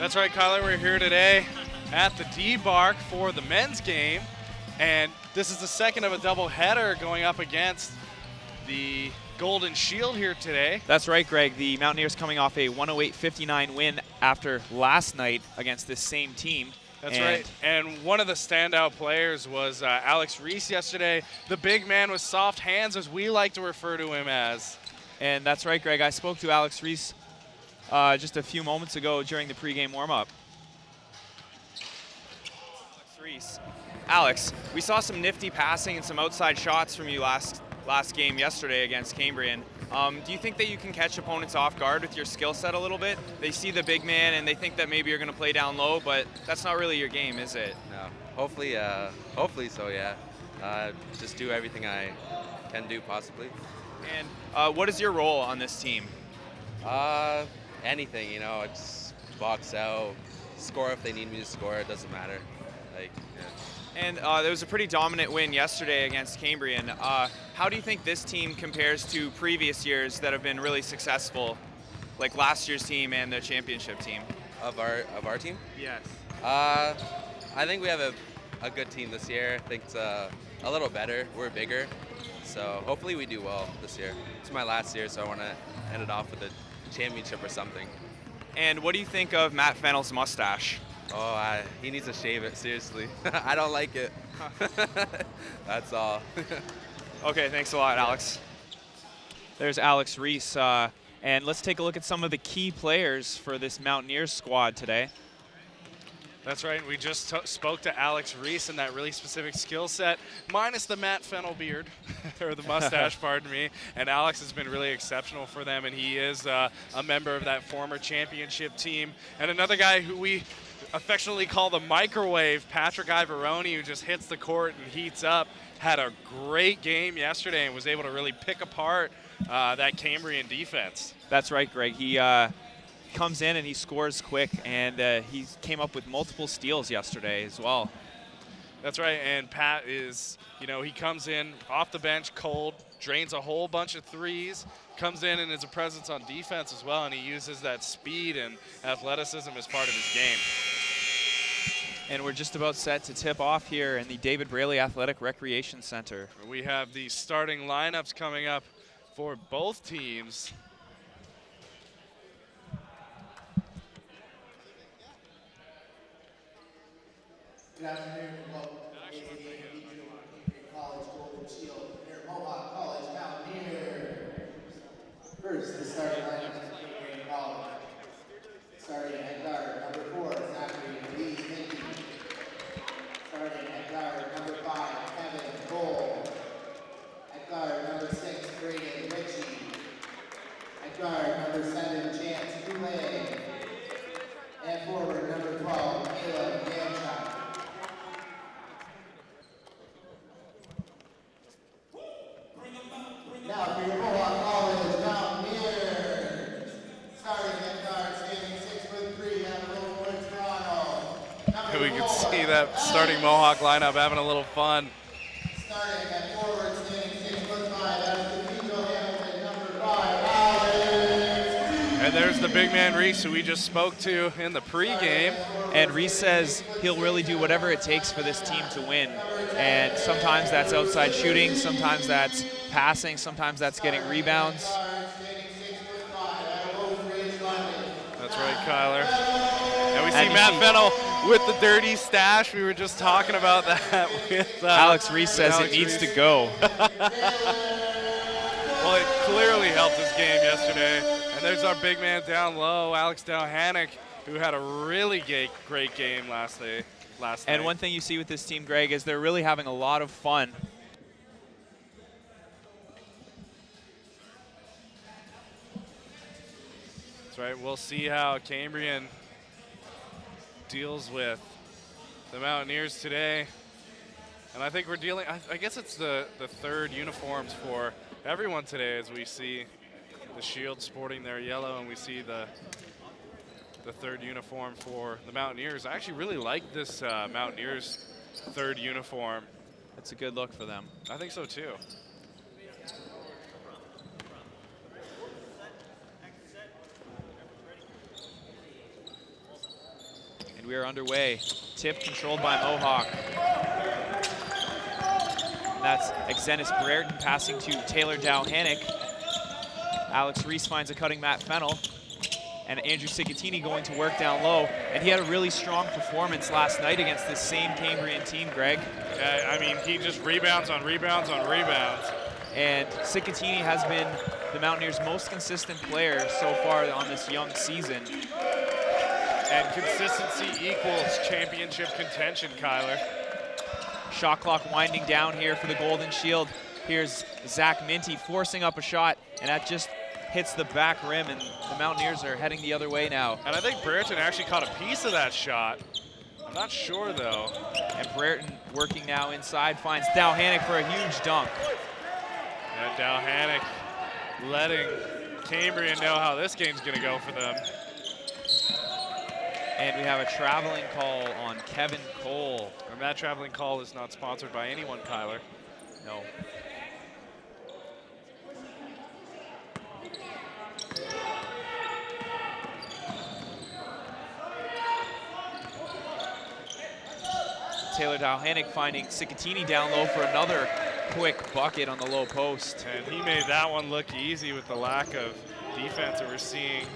That's right, Kyler. We're here today at the D-Bark for the men's game, and this is the second of a doubleheader going up against the Golden Shield here today. That's right, Greg. The Mountaineers coming off a 108-59 win after last night against this same team. That's right. And one of the standout players was Alex Reese yesterday, the big man with soft hands, as we like to refer to him as. And that's right, Greg. I spoke to Alex Reese just a few moments ago during the pregame warm-up. Alex, we saw some nifty passing and some outside shots from you last game yesterday against Cambrian. Do you think that you can catch opponents off guard with your skill set a little bit? They see the big man and they think that maybe you're going to play down low, but that's not really your game, is it? No. Hopefully so, yeah. Just do everything I can do possibly. And what is your role on this team? Anything, you know, just box out, score if they need me to score, it doesn't matter. Like, yeah. And there was a pretty dominant win yesterday against Cambrian. How do you think this team compares to previous years that have been really successful, like last year's team and the championship team? Of our team? Yes. I think we have a good team this year. I think it's a little better. We're bigger, so hopefully we do well this year. It's my last year, so I want to end it off with a championship or something. And what do you think of Matt Fennell's mustache? Oh, he needs to shave it, seriously. I don't like it. That's all. Okay, thanks a lot, Alex. There's Alex Reese, and let's take a look at some of the key players for this Mountaineers squad today. That's right. We just spoke to Alex Reese and that really specific skill set, minus the Matt Fennell beard, or the mustache, pardon me. And Alex has been really exceptional for them, and he is a member of that former championship team. And another guy who we affectionately call the microwave, Patrick Ivoroni, who just hits the court and heats up, had a great game yesterday and was able to really pick apart that Cambrian defense. That's right, Greg. He comes in and he scores quick, and he came up with multiple steals yesterday as well. That's right, and Pat is, you know, he comes in off the bench cold, drains a whole bunch of threes, comes in and is a presence on defense as well, and he uses that speed and athleticism as part of his game. And we're just about set to tip off here in the David Braley Athletic Recreation Center. We have the starting lineups coming up for both teams. Good afternoon, welcome to the Cambrian College Golden Shield near Mohawk College Mountaineers. First, the starting lineup for Cambrian College. Starting at guard, number 4, Zachary Lee Hickey. Starting at guard, number 5, Kevin Cole. At guard, number 6, Braden Ritchie. At guard, number 7, Chance Goulet. And forward, number 12, Caleb Gamshot. Now for your Mohawk College Mountaineers. Starting at guard, standing 6'3", out of Littlewood, Toronto. We can see that starting Mohawk lineup having a little fun. Starting at forward, standing 6'5", out of Cathedral Hamilton, number 5, Alex. And there's the big man Reese, who we just spoke to in the pregame. And Reese says he'll really do whatever it takes for this team to win. And sometimes that's outside shooting, sometimes that's passing, sometimes that's getting rebounds. That's right, Kyler. And we see Matt Fennell with the dirty stash. We were just talking about that with Alex Reese says Alex it needs Reese. to go. Well, it clearly helped his game yesterday. And there's our big man down low, Alex Dalhanick, who had a really great game last night. And one thing you see with this team, Greg, is they're really having a lot of fun. That's right. We'll see how Cambrian deals with the Mountaineers today. And I think we're dealing, I guess it's the third uniforms for everyone today, as we see the Shield sporting their yellow, and we see the third uniform for the Mountaineers. I actually really like this Mountaineers third uniform. That's a good look for them. I think so too. And we are underway. Tip controlled by Mohawk. And that's Xenis Brereton passing to Taylor Dowhannick. Alex Reese finds a cutting Matt Fennell. And Andrew Cicatini going to work down low. And he had a really strong performance last night against this same Cambrian team, Greg. Yeah, I mean, he just rebounds on rebounds on rebounds. And Cicatini has been the Mountaineers' most consistent player so far on this young season. And consistency equals championship contention, Kyler. Shot clock winding down here for the Golden Shield. Here's Zach Minty forcing up a shot, and that just hits the back rim, and the Mountaineers are heading the other way now. And I think Brereton actually caught a piece of that shot. I'm not sure, though. And Brereton working now inside, finds Dowhannick for a huge dunk. And Dowhannick letting Cambrian know how this game's going to go for them. And we have a traveling call on Kevin Cole. And that traveling call is not sponsored by anyone, Kyler. No. Taylor Dowhannick finding Cicatini down low for another quick bucket on the low post. And he made that one look easy with the lack of defense that we're seeing.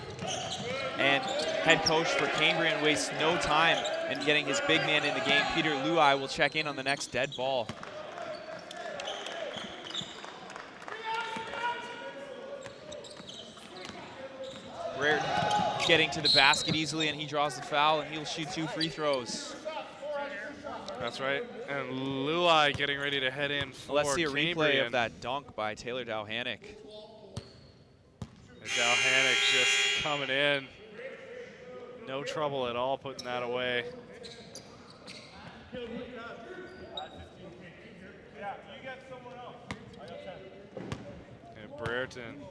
And head coach for Cambrian wastes no time in getting his big man in the game. Peter Luai will check in on the next dead ball. Brereton getting to the basket easily, and he draws the foul, and he'll shoot 2 free throws. That's right. And Luai getting ready to head in for Let's see a Cambrian. replay of that dunk by Taylor Dowhannick. And Dowhannick just coming in. No trouble at all putting that away. And Brereton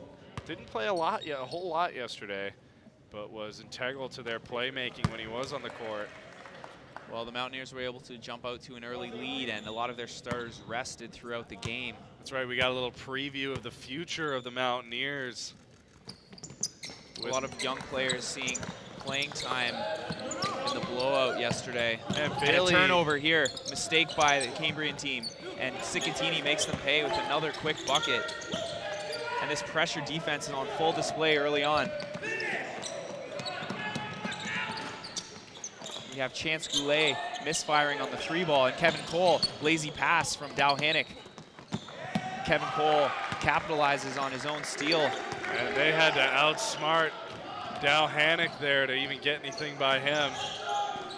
didn't play a whole lot yesterday, but was integral to their playmaking when he was on the court. Well, the Mountaineers were able to jump out to an early lead, and a lot of their starters rested throughout the game. That's right, we got a little preview of the future of the Mountaineers. A lot of young players seeing playing time in the blowout yesterday. And a turnover here, mistake by the Cambrian team. And Cicatini makes them pay with another quick bucket. And this pressure defense is on full display early on. We have Chance Goulet misfiring on the 3 ball, and Kevin Cole, lazy pass from Dowhannick. Kevin Cole capitalizes on his own steal. And they had to outsmart Dowhannick there to even get anything by him.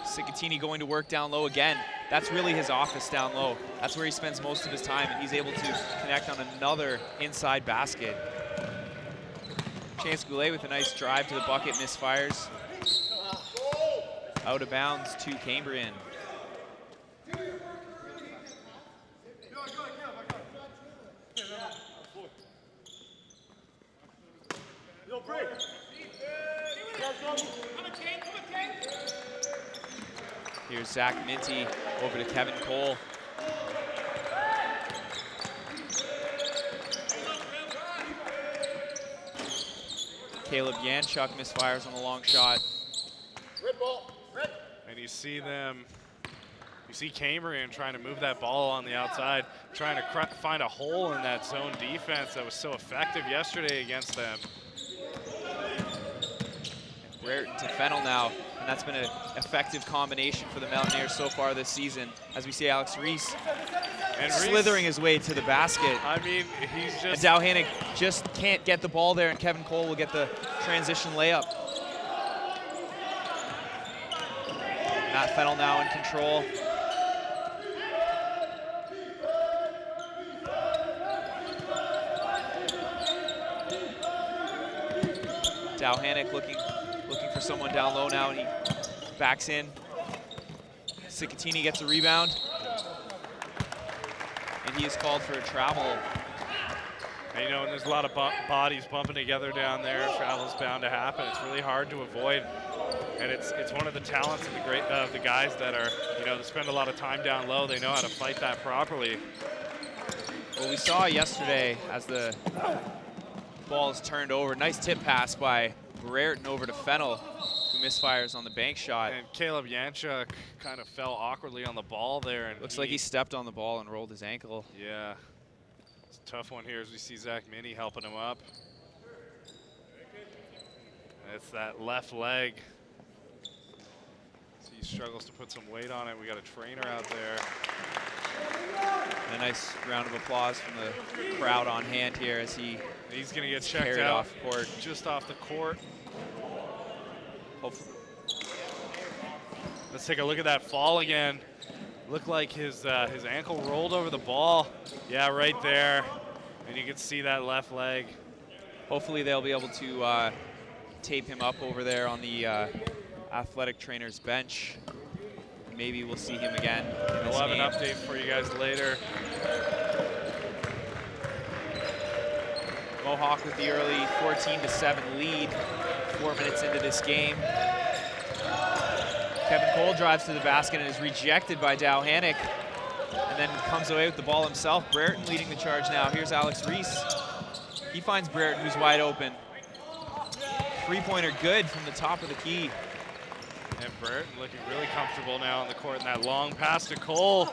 Cicatini going to work down low again. That's really his office down low. That's where he spends most of his time, and he's able to connect on another inside basket. Chance Goulet with a nice drive to the bucket, misfires. Out of bounds to Cambrian. Here's Zach Minty over to Kevin Cole. Caleb Yanchuk misfires on the long shot. And you see them, you see Cambrian trying to move that ball on the outside, trying to find a hole in that zone defense that was so effective yesterday against them. Brereton to Fennell now, and that's been an effective combination for the Mountaineers so far this season. As we see Alex Reese And slithering his way to the basket. I mean, he's And just... Dowhannick just can't get the ball there, and Kevin Cole will get the transition layup. Matt Fennell now in control. Dowhannick looking for someone down low now, and he backs in. Cicatini gets a rebound. And he is called for a travel. And, you know, and there's a lot of bodies bumping together down there. Travel's bound to happen. It's really hard to avoid. And it's one of the talents of the guys that are, you know, that spend a lot of time down low. They know how to fight that properly. Well, we saw yesterday as the ball is turned over. Nice tip pass by Brereton over to Fennell, who the misfires on the bank shot. And Caleb Yanchuk kind of fell awkwardly on the ball there. And Looks like he stepped on the ball and rolled his ankle. Yeah. It's a tough one here as we see Zach Minnie helping him up. It's that left leg. So he struggles to put some weight on it. We got a trainer out there. A nice round of applause from the crowd on hand here as he's going to get checked carried out off court. Just off the court. Hopefully. Let's take a look at that fall again. Looked like his ankle rolled over the ball. Yeah, right there. And you can see that left leg. Hopefully they'll be able to tape him up over there on the athletic trainer's bench. Maybe we'll see him again in this We'll have game. an update for you guys later. Mohawk with the early 14-7 lead 4 minutes into this game. Kevin Cole drives to the basket and is rejected by Dow Hannick, and then comes away with the ball himself. Brereton leading the charge now. Here's Alex Reese. He finds Brereton, who's wide open. Three-pointer good from the top of the key. And Brereton looking really comfortable now on the court, and that long pass to Cole.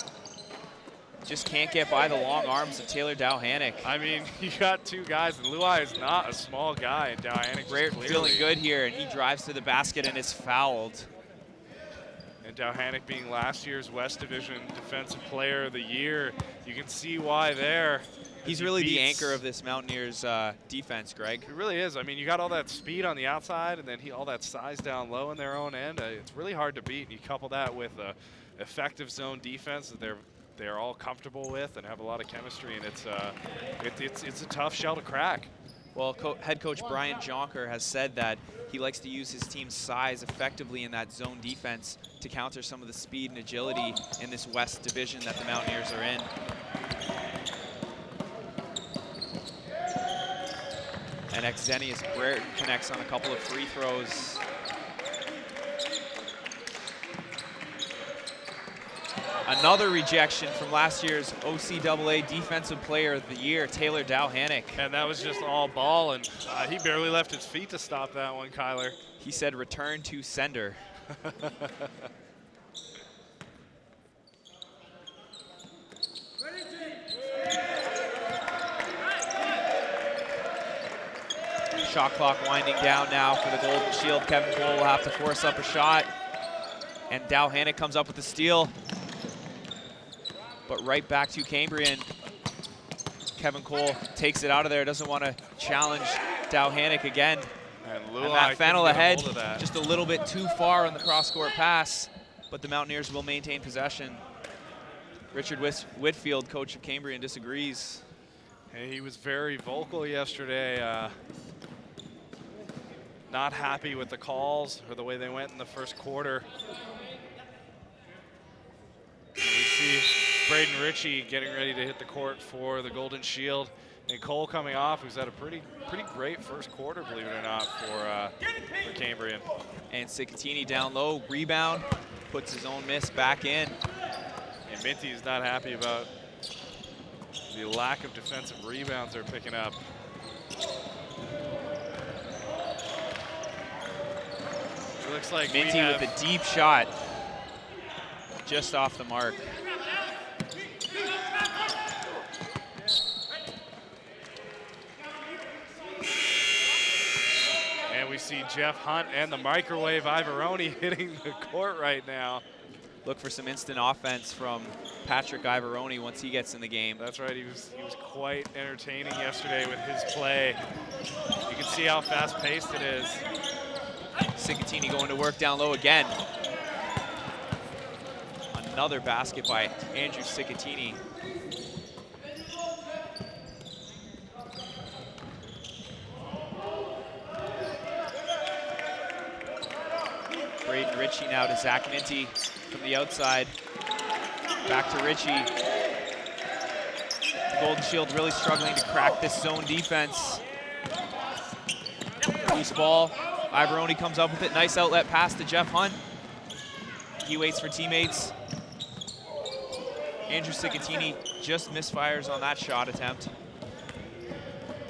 Just can't get by the long arms of Taylor Dow Hannick. I mean, you got two guys, and Luai is not a small guy, and Dow Hannick Brereton feeling good here, and he drives to the basket and is fouled. And Dow Hannick being last year's West Division Defensive Player of the Year, you can see why there. He's really the anchor of this Mountaineers defense, Greg. It really is. I mean, you got all that speed on the outside, and then all that size down low in their own end. It's really hard to beat. And you couple that with a effective zone defense that they're all comfortable with and have a lot of chemistry, and it's a tough shell to crack. Well, head coach Brian Jonker has said that he likes to use his team's size effectively in that zone defense to counter some of the speed and agility in this West Division that the Mountaineers are in. And Xenius Brereton connects on a couple of free throws. Another rejection from last year's OCAA Defensive Player of the Year, Taylor Dow Hannick. And that was just all ball, and he barely left his feet to stop that one, Kyler. He said, "Return to sender." Shot clock winding down now for the Golden Shield. Kevin Cole will have to force up a shot. And Dow Hannick comes up with the steal. But right back to Cambrian. Kevin Cole takes it out of there, doesn't want to challenge Dow Hannick again. And Matt Fannell ahead, just a little bit too far on the cross-court pass, but the Mountaineers will maintain possession. Richard Whitfield, coach of Cambrian, disagrees. Hey, he was very vocal yesterday. Not happy with the calls or the way they went in the first quarter. And we see Braden Ritchie getting ready to hit the court for the Golden Shield. And Cole coming off, who's had a pretty great first quarter, believe it or not, for Cambrian. And Cicatini down low, rebound, puts his own miss back in. And Minty is not happy about the lack of defensive rebounds they're picking up. It looks like Minty with a deep shot, just off the mark. And we see Jeff Hunt and the microwave Ivoroni hitting the court right now. Look for some instant offense from Patrick Ivoroni once he gets in the game. That's right, he was quite entertaining yesterday with his play. You can see how fast-paced it is. Cicatini going to work down low again. Another basket by Andrew Cicatini. Braden Ritchie now to Zach Minty from the outside. Back to Ritchie. The Golden Shield really struggling to crack this zone defense. Loose ball. Ivoroni comes up with it. Nice outlet pass to Jeff Hunt. He waits for teammates. Andrew Cicatini just misfires on that shot attempt.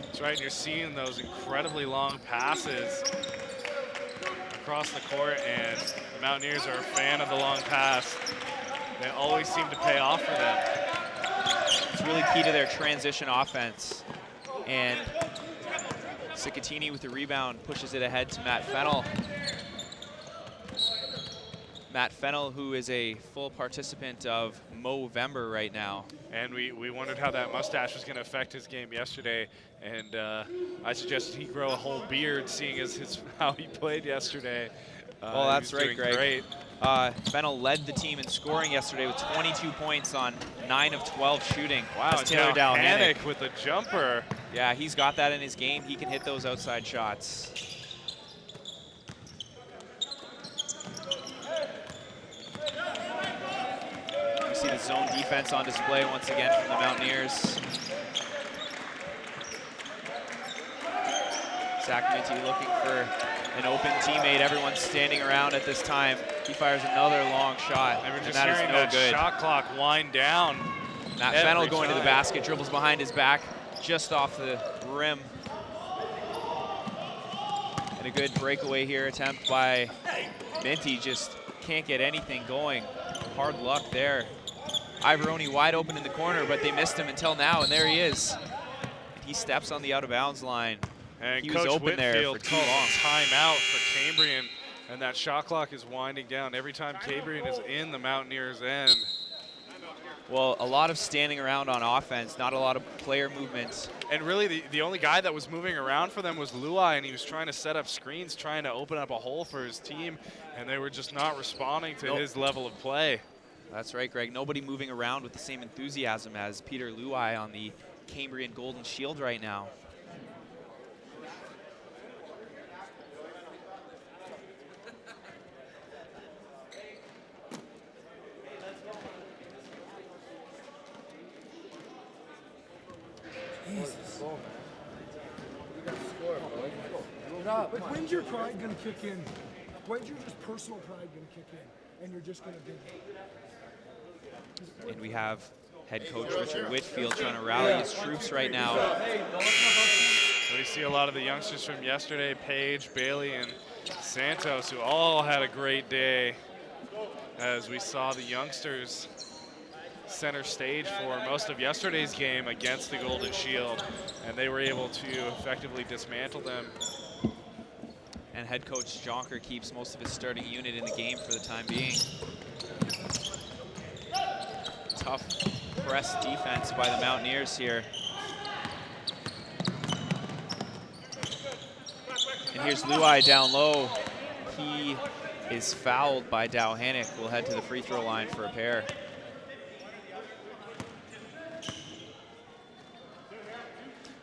That's right, and you're seeing those incredibly long passes across the court, and the Mountaineers are a fan of the long pass. They always seem to pay off for them. It's really key to their transition offense. And Cicatini with the rebound pushes it ahead to Matt Fennell. Matt Fennell, who is a full participant of Movember right now. And we wondered how that mustache was going to affect his game yesterday, and I suggested he grow a whole beard, seeing as how he played yesterday. Well, that's right, Greg. Great. Fennell led the team in scoring yesterday with 22 points on 9 of 12 shooting. Wow, That's Taylor Dalhanic with the jumper. Yeah, he's got that in his game. He can hit those outside shots. You see the zone defense on display once again from the Mountaineers. Zach Minty looking for an open teammate. Everyone's standing around at this time. He fires another long shot, And we're just that is hearing no that good. shot clock wind down. Matt Fennell going to the basket, dribbles behind his back, just off the rim. And a good breakaway here attempt by Minty, just can't get anything going. Hard luck there. Ivoroni wide open in the corner, but they missed him until now, and there he is. He steps on the out of bounds line. And He Coach was open there Whitfield for too calls long. timeout for Cambrian, and that shot clock is winding down. Every time Cambrian is in the Mountaineers' end. Well, a lot of standing around on offense, not a lot of player movement. And really, the only guy that was moving around for them was Luai, and he was trying to set up screens, trying to open up a hole for his team, and they were just not responding to his level of play. That's right, Greg. Nobody moving around with the same enthusiasm as Peter Luai on the Cambrian Golden Shield right now. But when's your pride going to kick in? When's your just personal pride going to kick in? And you're just going to do it? And we have head coach Richard Whitfield trying to rally his troops right now. We see a lot of the youngsters from yesterday, Page, Bailey, and Santos, who all had a great day, as we saw the youngsters center stage for most of yesterday's game against the Golden Shield, and they were able to effectively dismantle them. And head coach Jonker keeps most of his starting unit in the game for the time being. Tough press defense by the Mountaineers here. And here's Luai down low. He is fouled by Dalhanic. We'll head to the free throw line for a pair.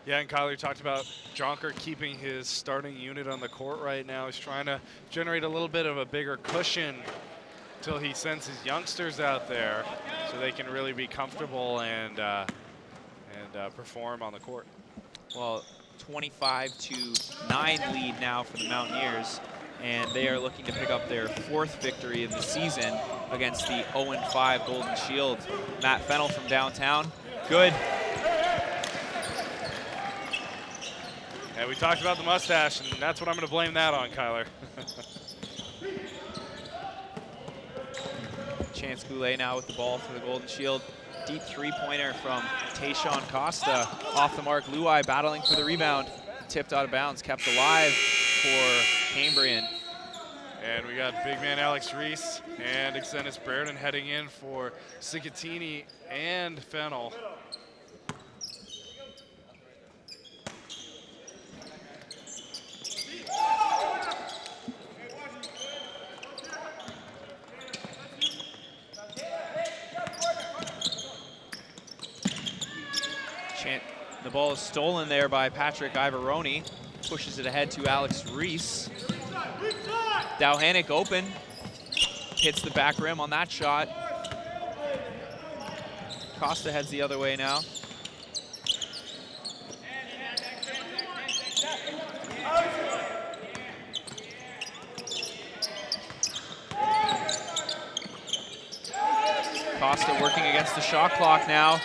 Yeah, and Kyler talked about Jonker keeping his starting unit on the court right now. He's trying to generate a little bit of a bigger cushion until he sends his youngsters out there so they can really be comfortable and perform on the court. Well, 25-9 lead now for the Mountaineers, and they are looking to pick up their 4th victory of the season against the 0-5 Golden Shield. Matt Fennell from downtown, good. And we talked about the mustache, and that's what I'm going to blame that on, Kyler. Chance Goulet now with the ball for the Golden Shield. Deep three-pointer from Tayshawn Costa. Off the mark, Luai battling for the rebound. Tipped out of bounds, kept alive for Cambrian. And we got big man Alex Reese and Exenis Brereton heading in for Cicatini and Fennell. The ball is stolen there by Patrick Ivoroni. Pushes it ahead to Alex Reese. Dalhanic open. Hits the back rim on that shot. Costa heads the other way now. Costa working against the shot clock now.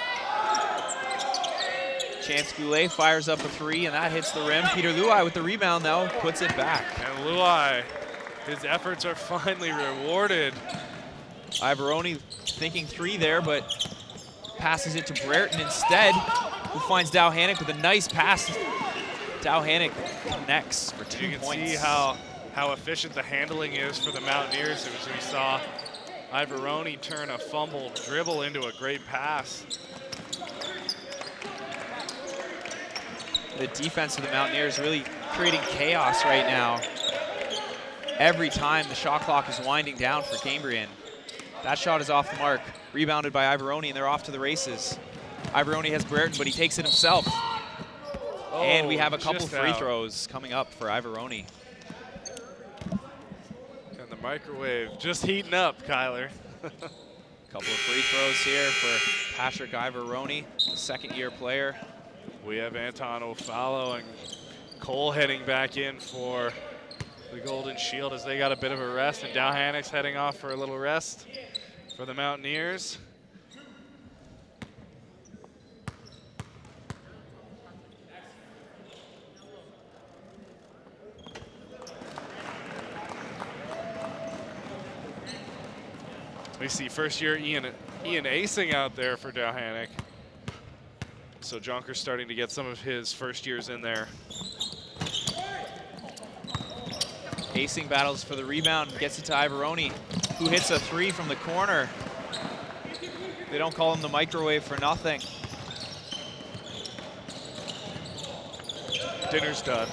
Chance Goulet fires up a 3, and that hits the rim. Peter Luai with the rebound, though, puts it back. And Luai His efforts are finally rewarded. Ivoroni thinking 3 there, but passes it to Brereton instead, who finds Dowhanick with a nice pass. Dowhanick connects for 2 You can points. see how efficient the handling is for the Mountaineers. As we saw Ivoroni turn a fumble dribble into a great pass. The defense of the Mountaineers really creating chaos right now. Every time the shot clock is winding down for Cambrian. That shot is off the mark, rebounded by Ivoroni, and they're off to the races. Ivoroni has Brereton, but he takes it himself. And we have a couple free throws coming up for Ivoroni. And the microwave just heating up, Kyler. Couple of free throws here for Patrick Ivoroni, the second-year player. We have Anton O'Fallo and Cole heading back in for the Golden Shield as they got a bit of a rest, and Dowhanick's heading off for a little rest for the Mountaineers. We see first year Ian Acing out there for Dowhanick. So Jonker's starting to get some of his first years in there. Acing battles for the rebound, gets it to Ivoroni, who hits a 3 from the corner. They don't call him the microwave for nothing. Dinner's done.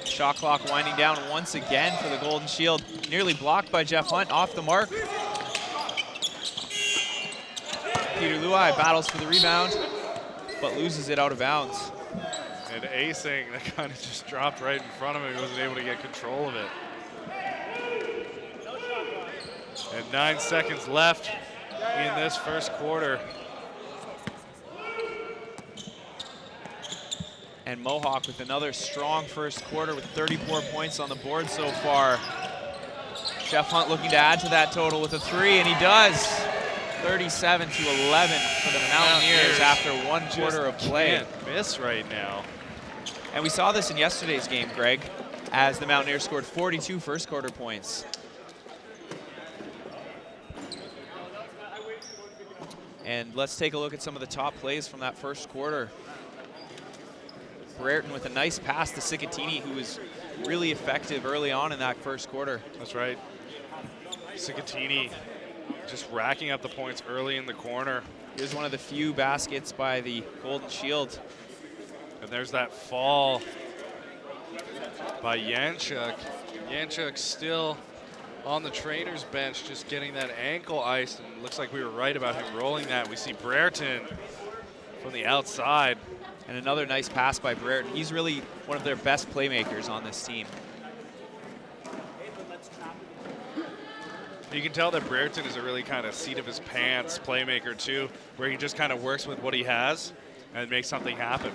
Shot clock winding down once again for the Golden Shield. Nearly blocked by Jeff Hunt, off the mark. Peter Luai battles for the rebound, but loses it out of bounds. And Acing, that kind of just dropped right in front of him. He wasn't able to get control of it. And 9 seconds left in this first quarter. And Mohawk with another strong first quarter with 34 points on the board so far. Jeff Hunt looking to add to that total with a 3, and he does. 37-11 for the Mountaineers after 1 quarter of play. Can't miss right now. And we saw this in yesterday's game, Greg, as the Mountaineers scored 42 first quarter points. And let's take a look at some of the top plays from that first quarter. Brereton with a nice pass to Cicatini, who was really effective early on in that first quarter. That's right. Cicatini just racking up the points early in the corner. Here's one of the few baskets by the Golden Shield. And there's that fall by Yanchuk. Yanchuk still on the trainer's bench, just getting that ankle iced, and looks like we were right about him rolling that. We see Brereton from the outside. And another nice pass by Brereton. He's really one of their best playmakers on this team. You can tell that Brereton is a really kind of seat of his pants playmaker too, where he just kind of works with what he has and makes something happen.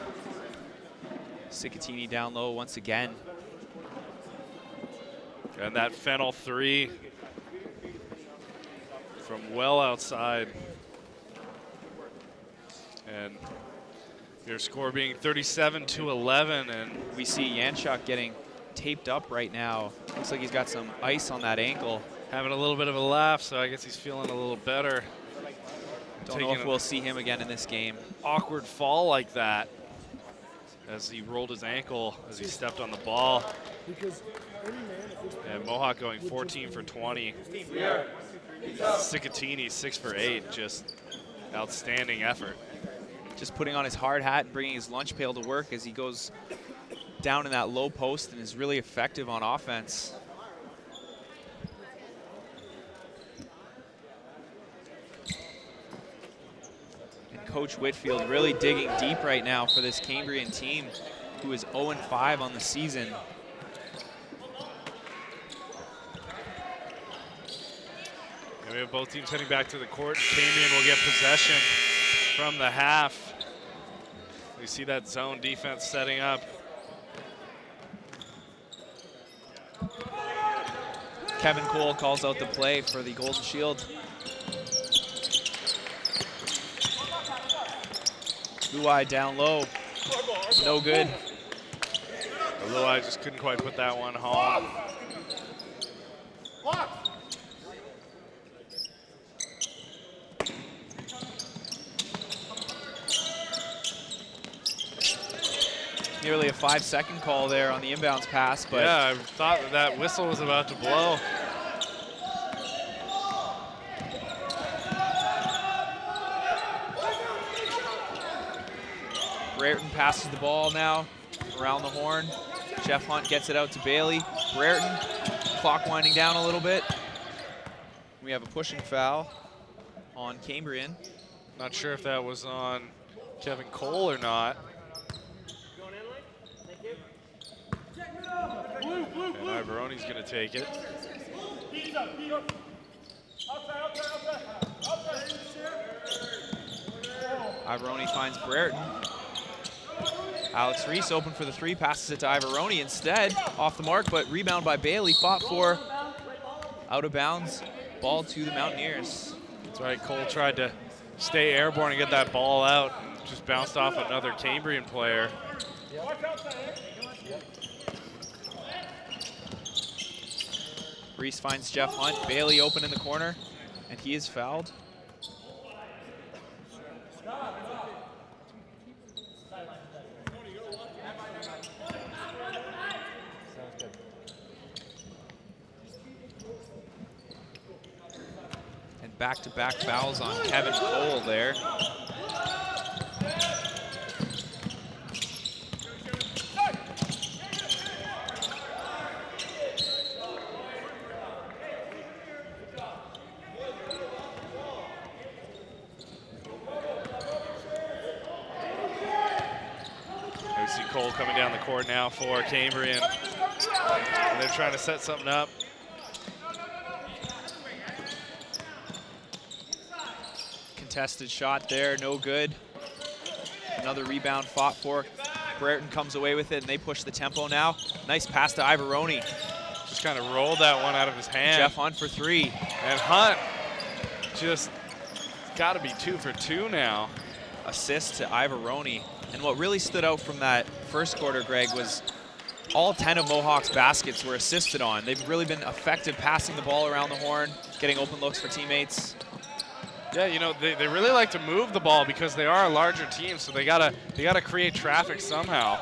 Cicatini down low once again. And that Fennel 3 from well outside. And your score being 37-11, and we see Yanchuk getting taped up right now. Looks like he's got some ice on that ankle. Having a little bit of a laugh, so I guess he's feeling a little better. Don't know if we'll see him again in this game. Awkward fall like that as he rolled his ankle as he stepped on the ball. Because any man at this point, And Mohawk going 14 for 20. Cicatini 6 for 8, just outstanding effort. Just putting on his hard hat and bringing his lunch pail to work as he goes down in that low post and is really effective on offense. And Coach Whitfield really digging deep right now for this Cambrian team, who is 0-5 on the season. And we have both teams heading back to the court. Cambrian will get possession from the half. We see that zone defense setting up. Kevin Cole calls out the play for the Golden Shield. Luai down low. No good. Luai just couldn't quite put that one home. Nearly a 5-second call there on the inbounds pass, but yeah, I thought that whistle was about to blow. Brereton passes the ball now around the horn. Jeff Hunt gets it out to Bailey. Brereton, clock winding down a little bit. We have a pushing foul on Cambrian. Not sure if that was on Kevin Cole or not. And Ivoroni's going to take it. Ivoroni finds Brereton. Alex Reese open for the three, passes it to Ivoroni instead. Off the mark, but rebound by Bailey, fought for, out of bounds. Ball to the Mountaineers. That's right, Cole tried to stay airborne and get that ball out. Just bounced off another Cambrian player. Reese finds Jeff Hunt. Bailey open in the corner, and he is fouled. And back-to-back fouls on Kevin Cole there. Cole coming down the court now for Cambrian. And they're trying to set something up. Contested shot there, no good. Another rebound fought for. Brereton comes away with it, and they push the tempo now. Nice pass to Ivoroni. Just kind of rolled that one out of his hand. Jeff Hunt for three. And Hunt just got to be 2 for 2 now. Assist to Ivoroni. And what really stood out from that first quarter, Greg, was all 10 of Mohawk's baskets were assisted on. They've really been effective passing the ball around the horn, getting open looks for teammates. Yeah, you know, they really like to move the ball because they are a larger team, so they gotta create traffic somehow.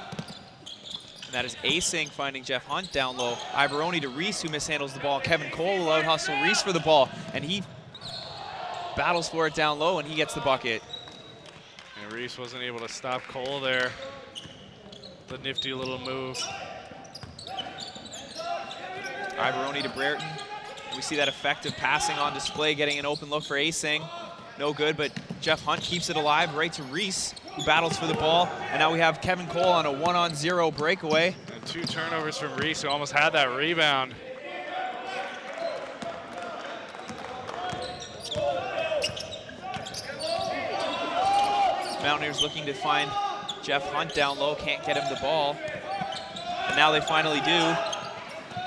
And that is Asing finding Jeff Hunt down low. Ivoroni to Reese, who mishandles the ball. Kevin Cole will out hustle Reese for the ball, and he battles for it down low, and he gets the bucket. And Reese wasn't able to stop Cole there. The nifty little move. Ivoroni to Brereton. We see that effective passing on display, getting an open look for Asing. No good, but Jeff Hunt keeps it alive right to Reese, who battles for the ball. And now we have Kevin Cole on a 1-on-0 breakaway. And 2 turnovers from Reese, who almost had that rebound. Mountaineers looking to find Jeff Hunt down low, can't get him the ball. And now they finally do.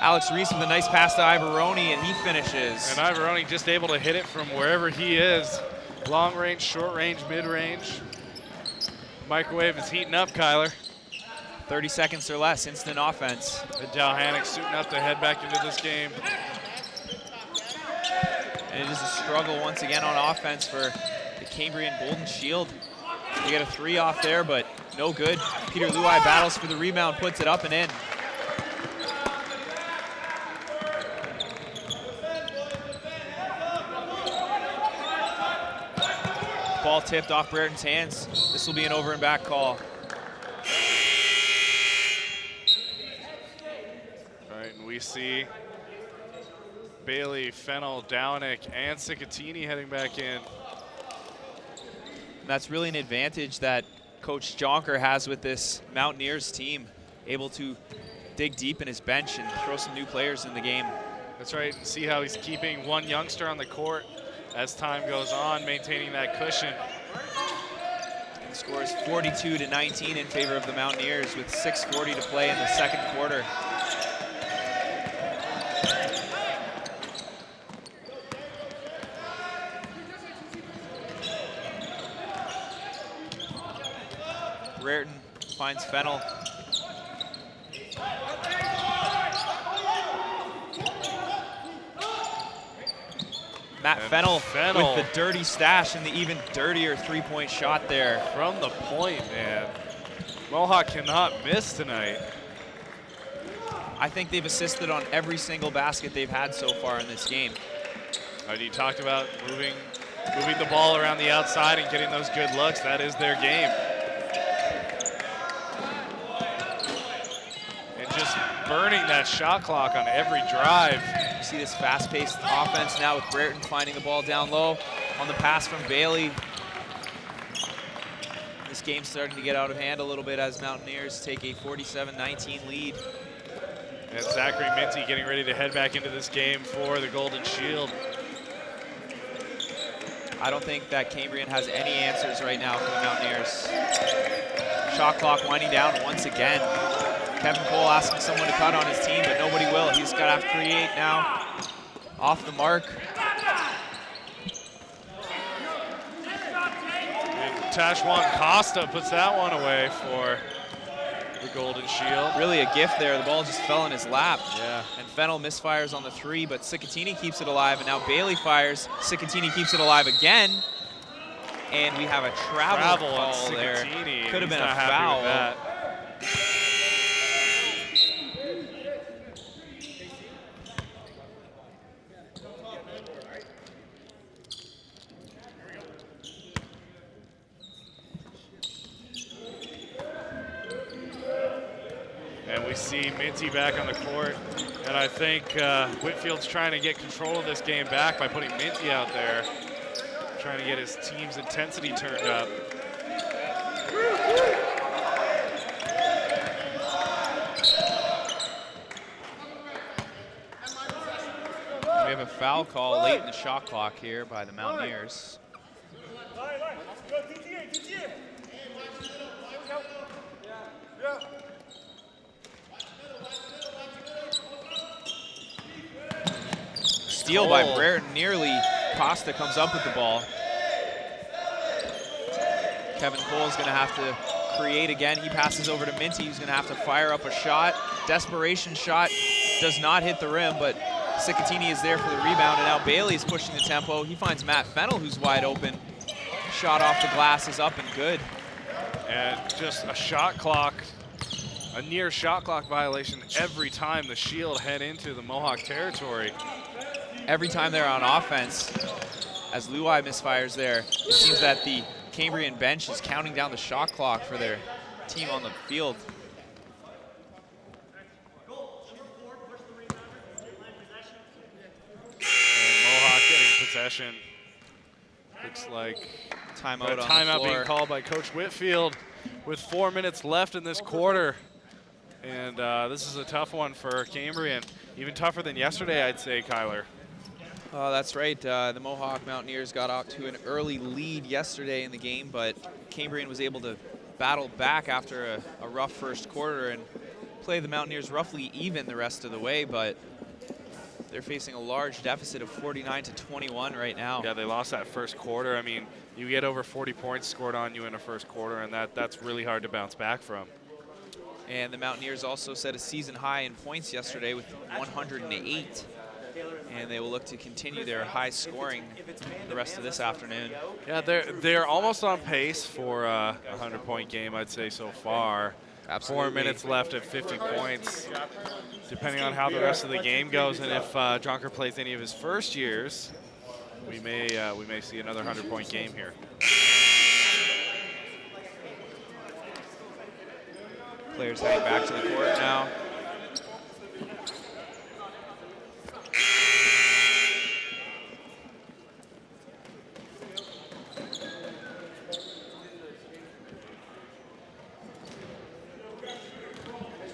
Alex Reese with a nice pass to Ivoroni, and he finishes. And Ivoroni just able to hit it from wherever he is. Long range, short range, mid range. Microwave is heating up, Kyler. 30 seconds or less, instant offense. And Dalhannock suiting up to head back into this game. And it is a struggle once again on offense for the Cambrian Golden Shield. They get a 3 off there, but no good. Peter Luai battles for the rebound, puts it up and in. Ball tipped off Brereton's hands. This will be an over and back call. All right, and we see Bailey, Fennell, Downick, and Cicatini heading back in. And that's really an advantage that Coach Jonker has with this Mountaineers team, able to dig deep in his bench and throw some new players in the game. That's right, see how he's keeping one youngster on the court as time goes on, maintaining that cushion. The score is 42-19 in favor of the Mountaineers with 6:40 to play in the second quarter. Brereton finds Fennel. Matt Fennel with the dirty stash and the even dirtier three-point shot there. From the point, man. Mohawk cannot miss tonight. I think they've assisted on every single basket they've had so far in this game. You talked about moving the ball around the outside and getting those good looks. That is their game. And just burning that shot clock on every drive. You see this fast-paced offense now with Brereton finding the ball down low on the pass from Bailey. This game's starting to get out of hand a little bit as Mountaineers take a 47-19 lead. And Zachary Minty getting ready to head back into this game for the Golden Shield. I don't think that Cambrian has any answers right now for the Mountaineers. Shot clock winding down once again. Kevin Cole asking someone to cut on his team, but nobody will. He's got to have to create now. Off the mark. And Tashwan Costa puts that one away for the Golden Shield. Really a gift there. The ball just fell in his lap. Yeah. And Fennel misfires on the three, but Cicatini keeps it alive. And now Bailey fires. Cicatini keeps it alive again. And we have a travel call there. Could have been a foul. And we see Minty back on the court. And I think Whitfield's trying to get control of this game back by putting Minty out there, trying to get his team's intensity turned up. We have a foul call late in the shot clock here by the Mountaineers. Steal by Brereton, nearly. Costa comes up with the ball. Kevin Cole's gonna have to create again. He passes over to Minty, who's gonna have to fire up a shot. Desperation shot, does not hit the rim, but Cicatini is there for the rebound, and now Bailey's pushing the tempo. He finds Matt Fennel, who's wide open. Shot off the glass is up and good. And just a shot clock, a near shot clock violation every time the Shield head into the Mohawk territory. Every time they're on offense, as Luai misfires there, it seems that the Cambrian bench is counting down the shot clock for their team on the field. And Mohawk getting possession. Looks like timeout being called by Coach Whitfield with 4 minutes left in this quarter. And this is a tough one for Cambrian. Even tougher than yesterday, I'd say, Kyler. That's right. The Mohawk Mountaineers got out to an early lead yesterday in the game, but Cambrian was able to battle back after a rough first quarter and play the Mountaineers roughly even the rest of the way, but they're facing a large deficit of 49-21 right now. Yeah, they lost that first quarter. I mean, you get over 40 points scored on you in a first quarter, and that's really hard to bounce back from. And the Mountaineers also set a season high in points yesterday with 108. And they will look to continue their high scoring the rest of this afternoon. Yeah, they're almost on pace for a 100-point game, I'd say, so far. Absolutely. 4 minutes left at 50 points. Depending on how the rest of the game goes, and if Jonker plays any of his first years, we may see another 100-point game here. Players heading back to the court now.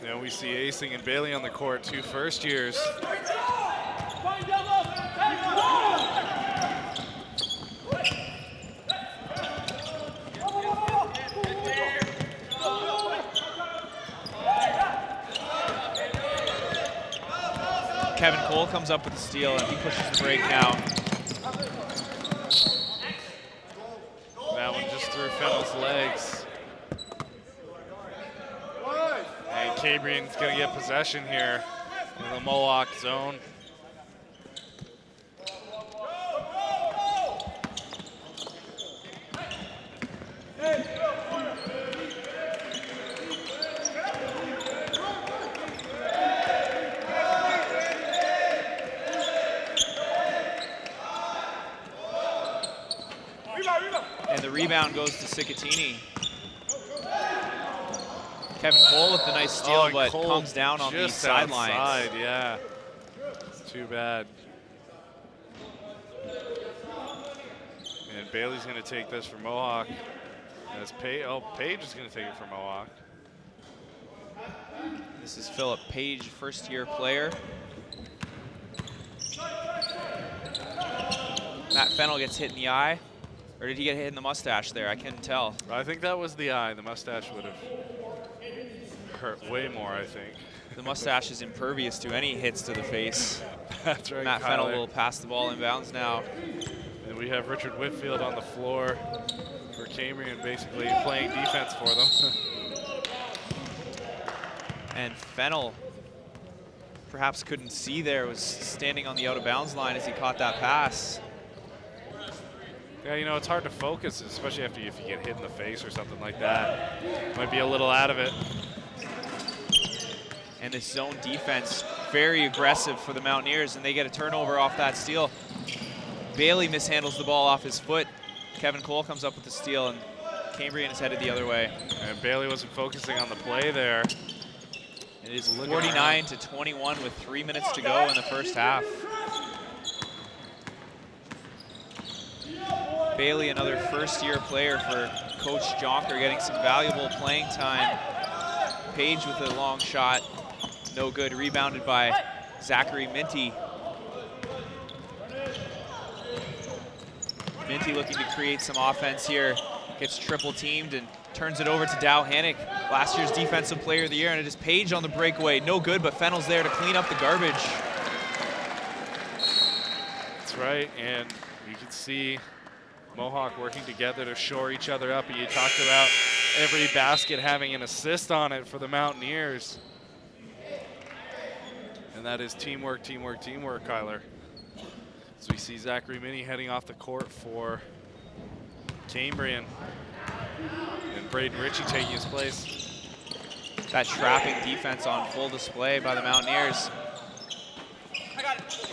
Now we see Acing and Bailey on the court, two first years. Kevin Cole comes up with a steal and he pushes the break now. That one just through Fennel's legs. Cambrian's going to get possession here in the Mohawk zone. And the rebound goes to Cicatini. Kevin Cole with the nice steal, but Cole comes down on the just sidelines. outside, yeah. It's too bad. And Bailey's going to take this for Mohawk. As Page is going to take it for Mohawk. This is Philip Page, first-year player. Matt Fennell gets hit in the eye. Or did he get hit in the mustache there? I couldn't tell. I think that was the eye. The mustache would have hurt way more, I think. The mustache is impervious to any hits to the face. That's right, Matt Kyler. Fennell will pass the ball inbounds now. And we have Richard Whitfield on the floor for Cambrian, basically playing defense for them. And Fennell perhaps couldn't see there, was standing on the out-of-bounds line as he caught that pass. Yeah, you know, it's hard to focus, especially if you get hit in the face or something like that. Might be a little out of it. And this zone defense, very aggressive for the Mountaineers, and they get a turnover off that steal. Bailey mishandles the ball off his foot. Kevin Cole comes up with the steal, and Cambrian is headed the other way. And Bailey wasn't focusing on the play there. It is 49-21 with 3 minutes to go in the first half. Bailey, another first-year player for Coach Jonker, getting some valuable playing time. Page with a long shot, no good, rebounded by Zachary Minty. Minty looking to create some offense here, gets triple teamed and turns it over to Dow Hannick, last year's Defensive Player of the Year, and it is Page on the breakaway. No good, but Fennell's there to clean up the garbage. That's right, and you can see Mohawk working together to shore each other up. You talked about every basket having an assist on it for the Mountaineers. And that is teamwork, teamwork, teamwork, Kyler. So we see Zachary Minnie heading off the court for Cambrian. And Braden Ritchie taking his place. That trapping defense on full display by the Mountaineers.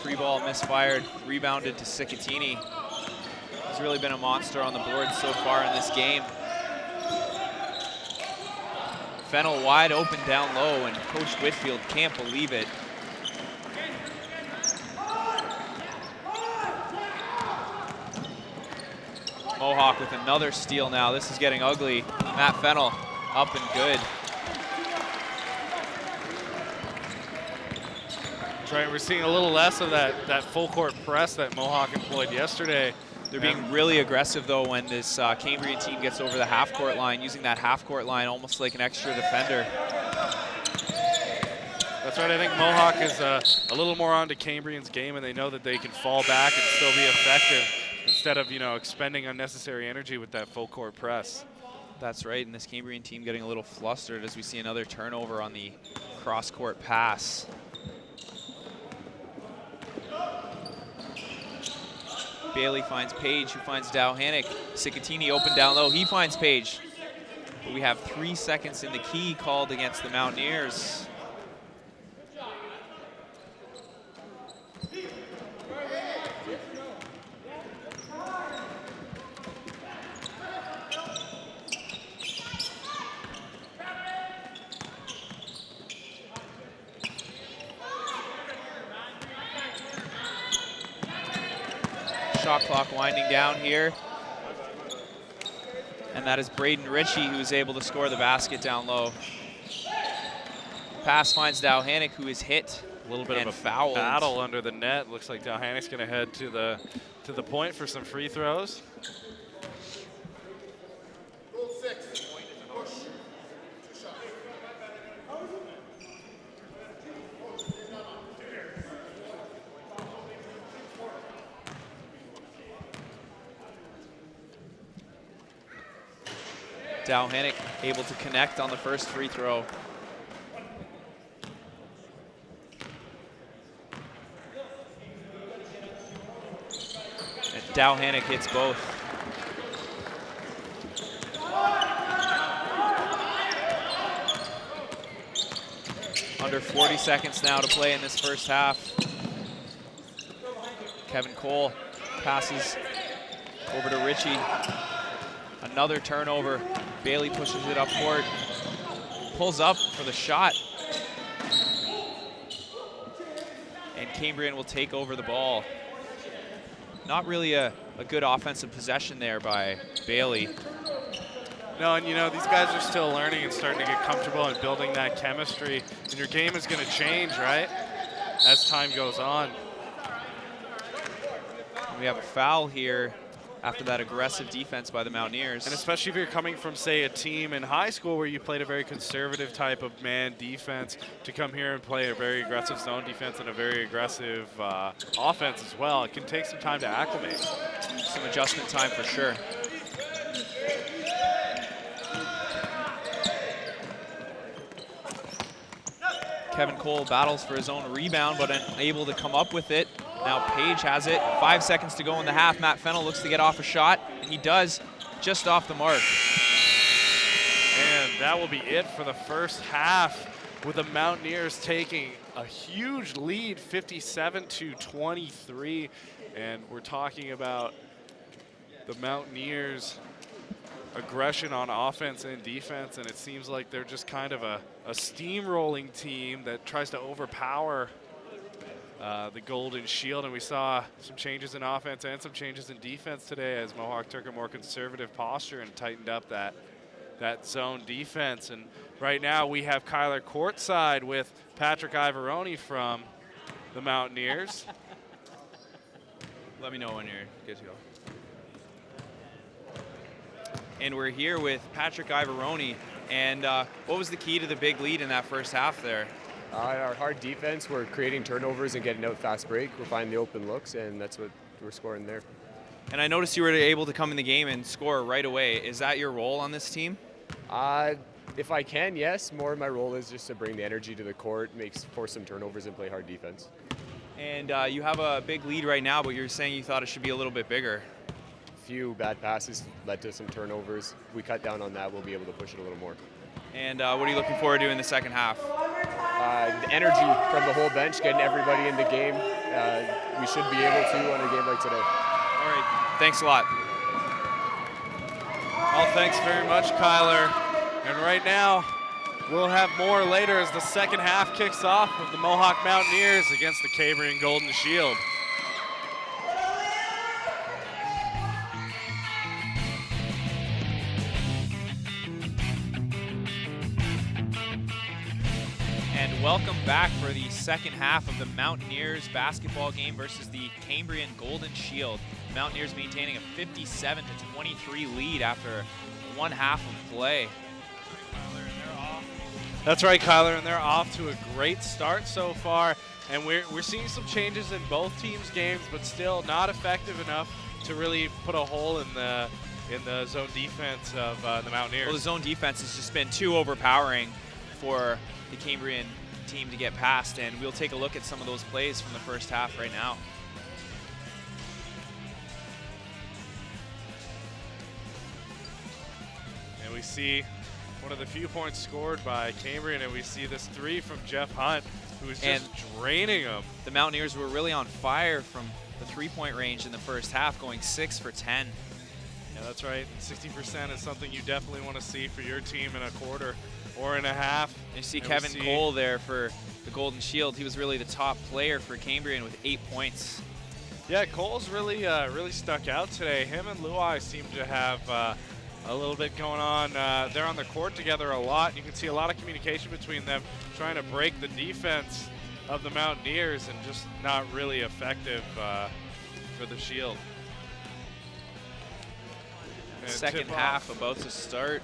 Free ball misfired, rebounded to Cicatini. He's really been a monster on the board so far in this game. Fennell wide open down low, and Coach Whitfield can't believe it. Mohawk with another steal now. This is getting ugly. Matt Fennell up and good. That's right, we're seeing a little less of that full court press that Mohawk employed yesterday. They're being really aggressive, though, when this Cambrian team gets over the half-court line, using that half-court line almost like an extra defender. That's right, I think Mohawk is a little more onto Cambrian's game, and they know that they can fall back and still be effective instead of, you know, expending unnecessary energy with that full court press. That's right, and this Cambrian team getting a little flustered as we see another turnover on the cross-court pass. Bailey finds Page, who finds Dow Hannick. Cicatini open down low, he finds Page. But we have 3 seconds in the key called against the Mountaineers. Shot clock winding down here. And that is Braden Ritchie, who is able to score the basket down low. Pass finds Dow Hannick, who is hit A little bit of a fouled. battle under the net. Looks like Dow Hannick's going to head to the point for some free throws. Dow Hannick able to connect on the first free throw. Dalhanic hits both. Under 40 seconds now to play in this first half. Kevin Cole passes over to Richie. Another turnover. Bailey pushes it up court. Pulls up for the shot. And Cambrian will take over the ball. Not really a good offensive possession there by Bailey. No, and you know, these guys are still learning and starting to get comfortable and building that chemistry. And your game is going to change, right, as time goes on. We have a foul here after that aggressive defense by the Mountaineers. And especially if you're coming from, say, a team in high school where you played a very conservative type of man defense, to come here and play a very aggressive zone defense and a very aggressive offense as well, it can take some time to acclimate. Some adjustment time for sure. Kevin Cole battles for his own rebound, but unable to come up with it. Now Page has it. 5 seconds to go in the half. Matt Fennell looks to get off a shot, and he does, just off the mark. And that will be it for the first half, with the Mountaineers taking a huge lead, 57-23. And we're talking about the Mountaineers' aggression on offense and defense, and it seems like they're just kind of a steamrolling team that tries to overpower the Golden Shield. And we saw some changes in offense and some changes in defense today as Mohawk took a more conservative posture and tightened up that zone defense. And right now we have Kyler courtside with Patrick Ivaroni from the Mountaineers. Let me know when you're good to go. And we're here with Patrick Ivaroni. And what was the key to the big lead in that first half there? Our hard defense, we're creating turnovers and getting out fast break. We're finding the open looks, and that's what we're scoring there. And I noticed you were able to come in the game and score right away. Is that your role on this team? If I can, yes. More of my role is just to bring the energy to the court, force some turnovers, and play hard defense. And you have a big lead right now, but you're saying you thought it should be a little bit bigger. A few bad passes led to some turnovers. We cut down on that, we'll be able to push it a little more. And what are you looking forward to in the second half? The energy from the whole bench, getting everybody in the game. We should be able to on a game like today. All right, thanks a lot. Well, thanks very much, Kyler. And right now, we'll have more later as the second half kicks off with the Mohawk Mountaineers against the Cambrian Golden Shield. And welcome back for the second half of the Mountaineers basketball game versus the Cambrian Golden Shield. The Mountaineers maintaining a 57-23 lead after one half of play. That's right, Kyler, and they're off to a great start so far. And we're seeing some changes in both teams' games, but still not effective enough to really put a hole in the zone defense of the Mountaineers. Well, the zone defense has just been too overpowering for the Cambrian team to get past, and we'll take a look at some of those plays from the first half right now. And we see one of the few points scored by Cambrian, and we see this three from Jeff Hunt, who is just draining them. The Mountaineers were really on fire from the three-point range in the first half, going 6 for 10. Yeah, that's right. 60% is something you definitely want to see for your team in a quarter or in a half. You see Kevin Cole there for the Golden Shield. He was really the top player for Cambrian with 8 points. Yeah, Cole's really stuck out today. Him and Luai seem to have a little bit going on. They're on the court together a lot. You can see a lot of communication between them, trying to break the defense of the Mountaineers, and just not really effective for the Shield. And second half about to start.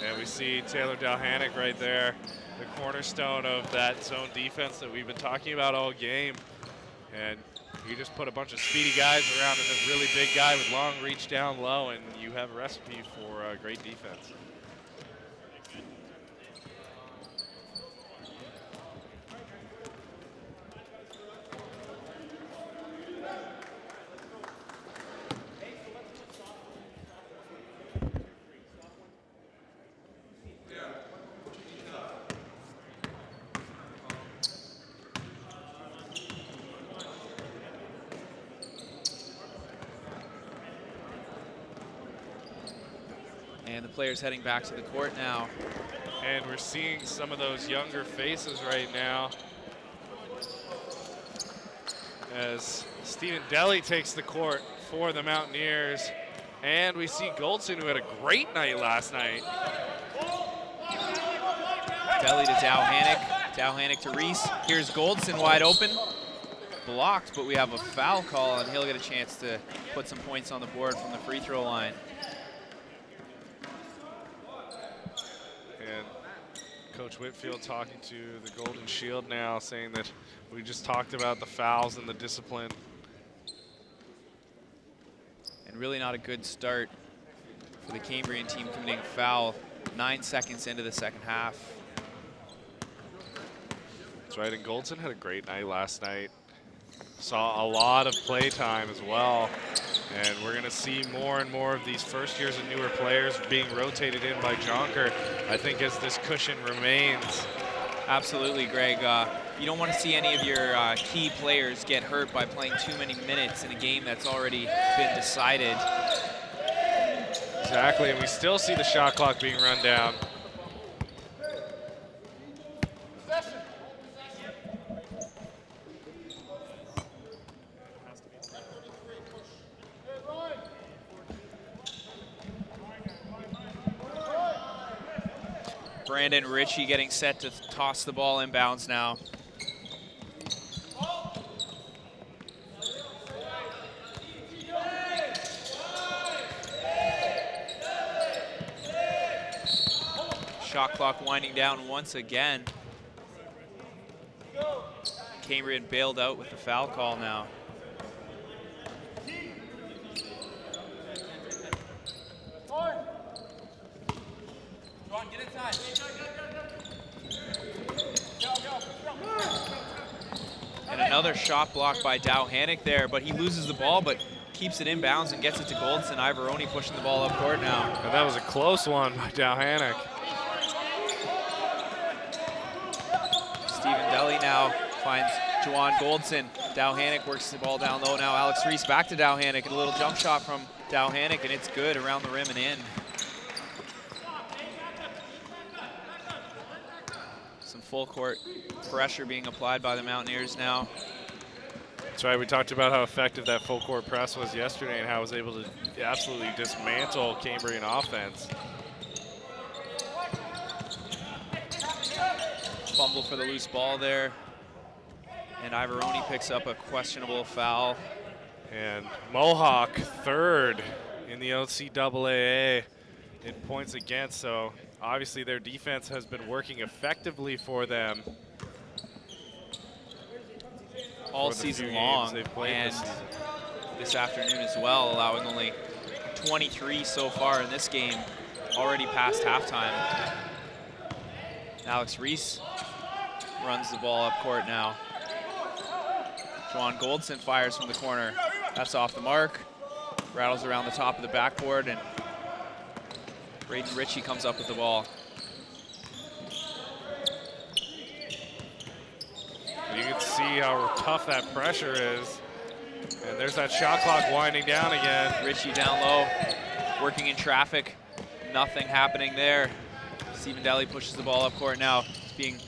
And we see Taylor Dalhanic right there the cornerstone of that zone defense that we've been talking about all game. And you just put a bunch of speedy guys around and a really big guy with long reach down low, and you have a recipe for great defense. And the players heading back to the court now. And we're seeing some of those younger faces right now as Stephen Deli takes the court for the Mountaineers. And we see Goldson, who had a great night last night. Deli to Dowhanick. Dowhanick to Reese. Here's Goldson wide open. Blocked, but we have a foul call, and he'll get a chance to put some points on the board from the free throw line. And Coach Whitfield talking to the Golden Shield now, saying that we just talked about the fouls and the discipline. And really not a good start for the Cambrian team, committing a foul 9 seconds into the second half. That's right, and Goldson had a great night last night. Saw a lot of play time as well. And we're going to see more and more of these first years and newer players being rotated in by Jonker, I think, as this cushion remains. Absolutely, Greg. You don't want to see any of your key players get hurt by playing too many minutes in a game that's already been decided. Exactly, and we still see the shot clock being run down. Brandon Ritchie getting set to toss the ball inbounds now. Shot clock winding down once again. Cambrian bailed out with the foul call now. And another shot block by Dowhanick there, but he loses the ball, but keeps it inbounds and gets it to Goldson. Ivoroni pushing the ball up court now. And that was a close one by Dowhanick. Stephen Deli now finds Juwan Goldson. Dowhanick works the ball down low now. Alex Reese back to Dowhanick, and a little jump shot from Dowhanick, and it's good around the rim and in. Some full court pressure being applied by the Mountaineers now. That's right, we talked about how effective that full court press was yesterday and how it was able to absolutely dismantle Cambrian offense. Fumble for the loose ball there. And Ivoroni picks up a questionable foul. And Mohawk third in the NCAA in points against, so obviously their defense has been working effectively for them. All season long, and this afternoon as well, allowing only 23 so far in this game, already past halftime. Alex Reese runs the ball up court now. Juwan Goldson fires from the corner. That's off the mark. Rattles around the top of the backboard, and Braden Ritchie comes up with the ball. You can see how tough that pressure is. And there's that shot clock winding down again. Ritchie down low, working in traffic. Nothing happening there. Stephen Deli pushes the ball up court now. It's being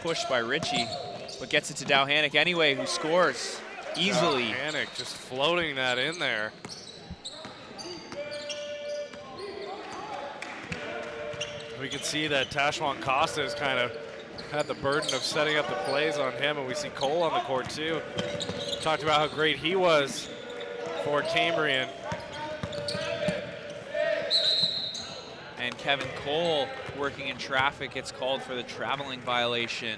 pushed by Ritchie, but gets it to Dowhanick anyway, who scores easily. Dowhanick just floating that in there. We can see that Tashwan Costa has kind of had the burden of setting up the plays on him, and we see Cole on the court too. Talked about how great he was for Cambrian. And And Kevin Cole, working in traffic, gets called for the traveling violation.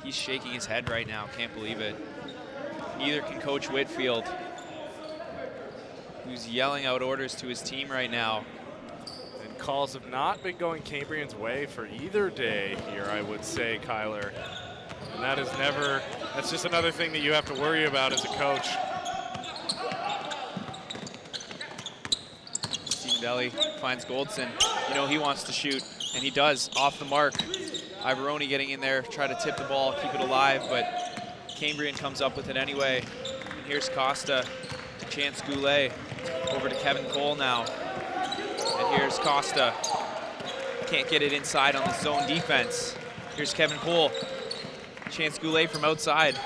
He's shaking his head right now, can't believe it. Neither can Coach Whitfield, who's yelling out orders to his team right now. And calls have not been going Cambrian's way for either day here, I would say, Kyler. And that is never, that's just another thing that you have to worry about as a coach. Stephen Daly finds Goldson. You know, he wants to shoot, and he does, off the mark. Ivoroni getting in there, try to tip the ball, keep it alive, but Cambrian comes up with it anyway. And here's Costa, Chance Goulet, over to Kevin Cole now. And here's Costa. Can't get it inside on the zone defense. Here's Kevin Cole. Chance Goulet from outside.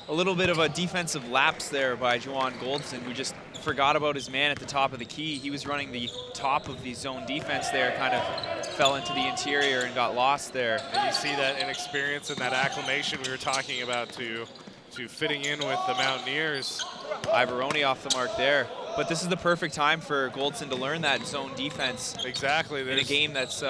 A little bit of a defensive lapse there by Juwan Goldson, who just forgot about his man at the top of the key. He was running the top of the zone defense there, kind of fell into the interior and got lost there. And you see that inexperience and that acclimation we were talking about to fitting in with the Mountaineers. Ivoroni off the mark there. But this is the perfect time for Goldson to learn that zone defense. Exactly. In a game that's,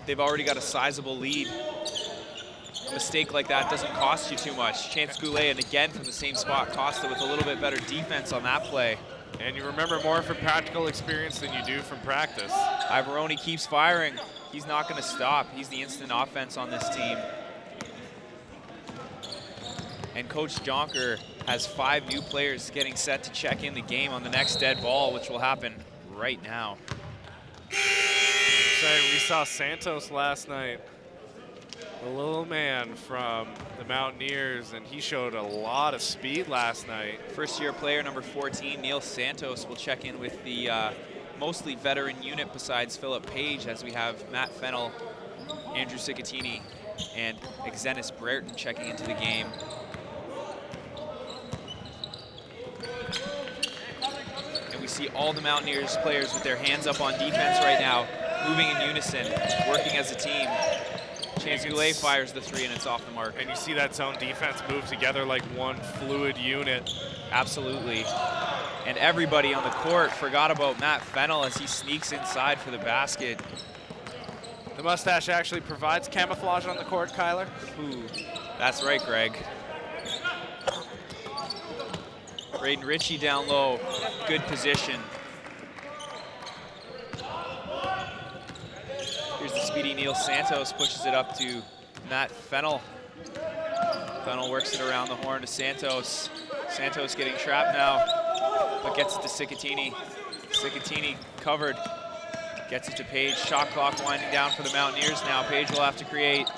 they've already got a sizable lead. A mistake like that doesn't cost you too much. Chance Goulet, and again from the same spot, Costa with a little bit better defense on that play. And you remember more from practical experience than you do from practice. Ivoroni keeps firing. He's not going to stop. He's the instant offense on this team. And Coach Jonker has 5 new players getting set to check in the game on the next dead ball, which will happen right now. So we saw Santos last night, the little man from the Mountaineers, and he showed a lot of speed last night. First-year player number 14, Neil Santos, will check in with the mostly veteran unit besides Philip Page, as we have Matt Fennell, Andrew Cicatini, and Xenis Brereton checking into the game. And we see all the Mountaineers players with their hands up on defense right now, moving in unison, working as a team. Chance Goulet fires the 3 and it's off the mark. And you see that zone defense move together like one fluid unit. Absolutely. And everybody on the court forgot about Matt Fennell as he sneaks inside for the basket. The mustache actually provides camouflage on the court, Kyler. Ooh, that's right, Greg. Braden Ritchie down low, good position. Here's the speedy Neil Santos, pushes it up to Matt Fennell. Fennell works it around the horn to Santos. Santos getting trapped now, but gets it to Cicatini. Cicatini covered, gets it to Page. Shot clock winding down for the Mountaineers now. Page will have to create.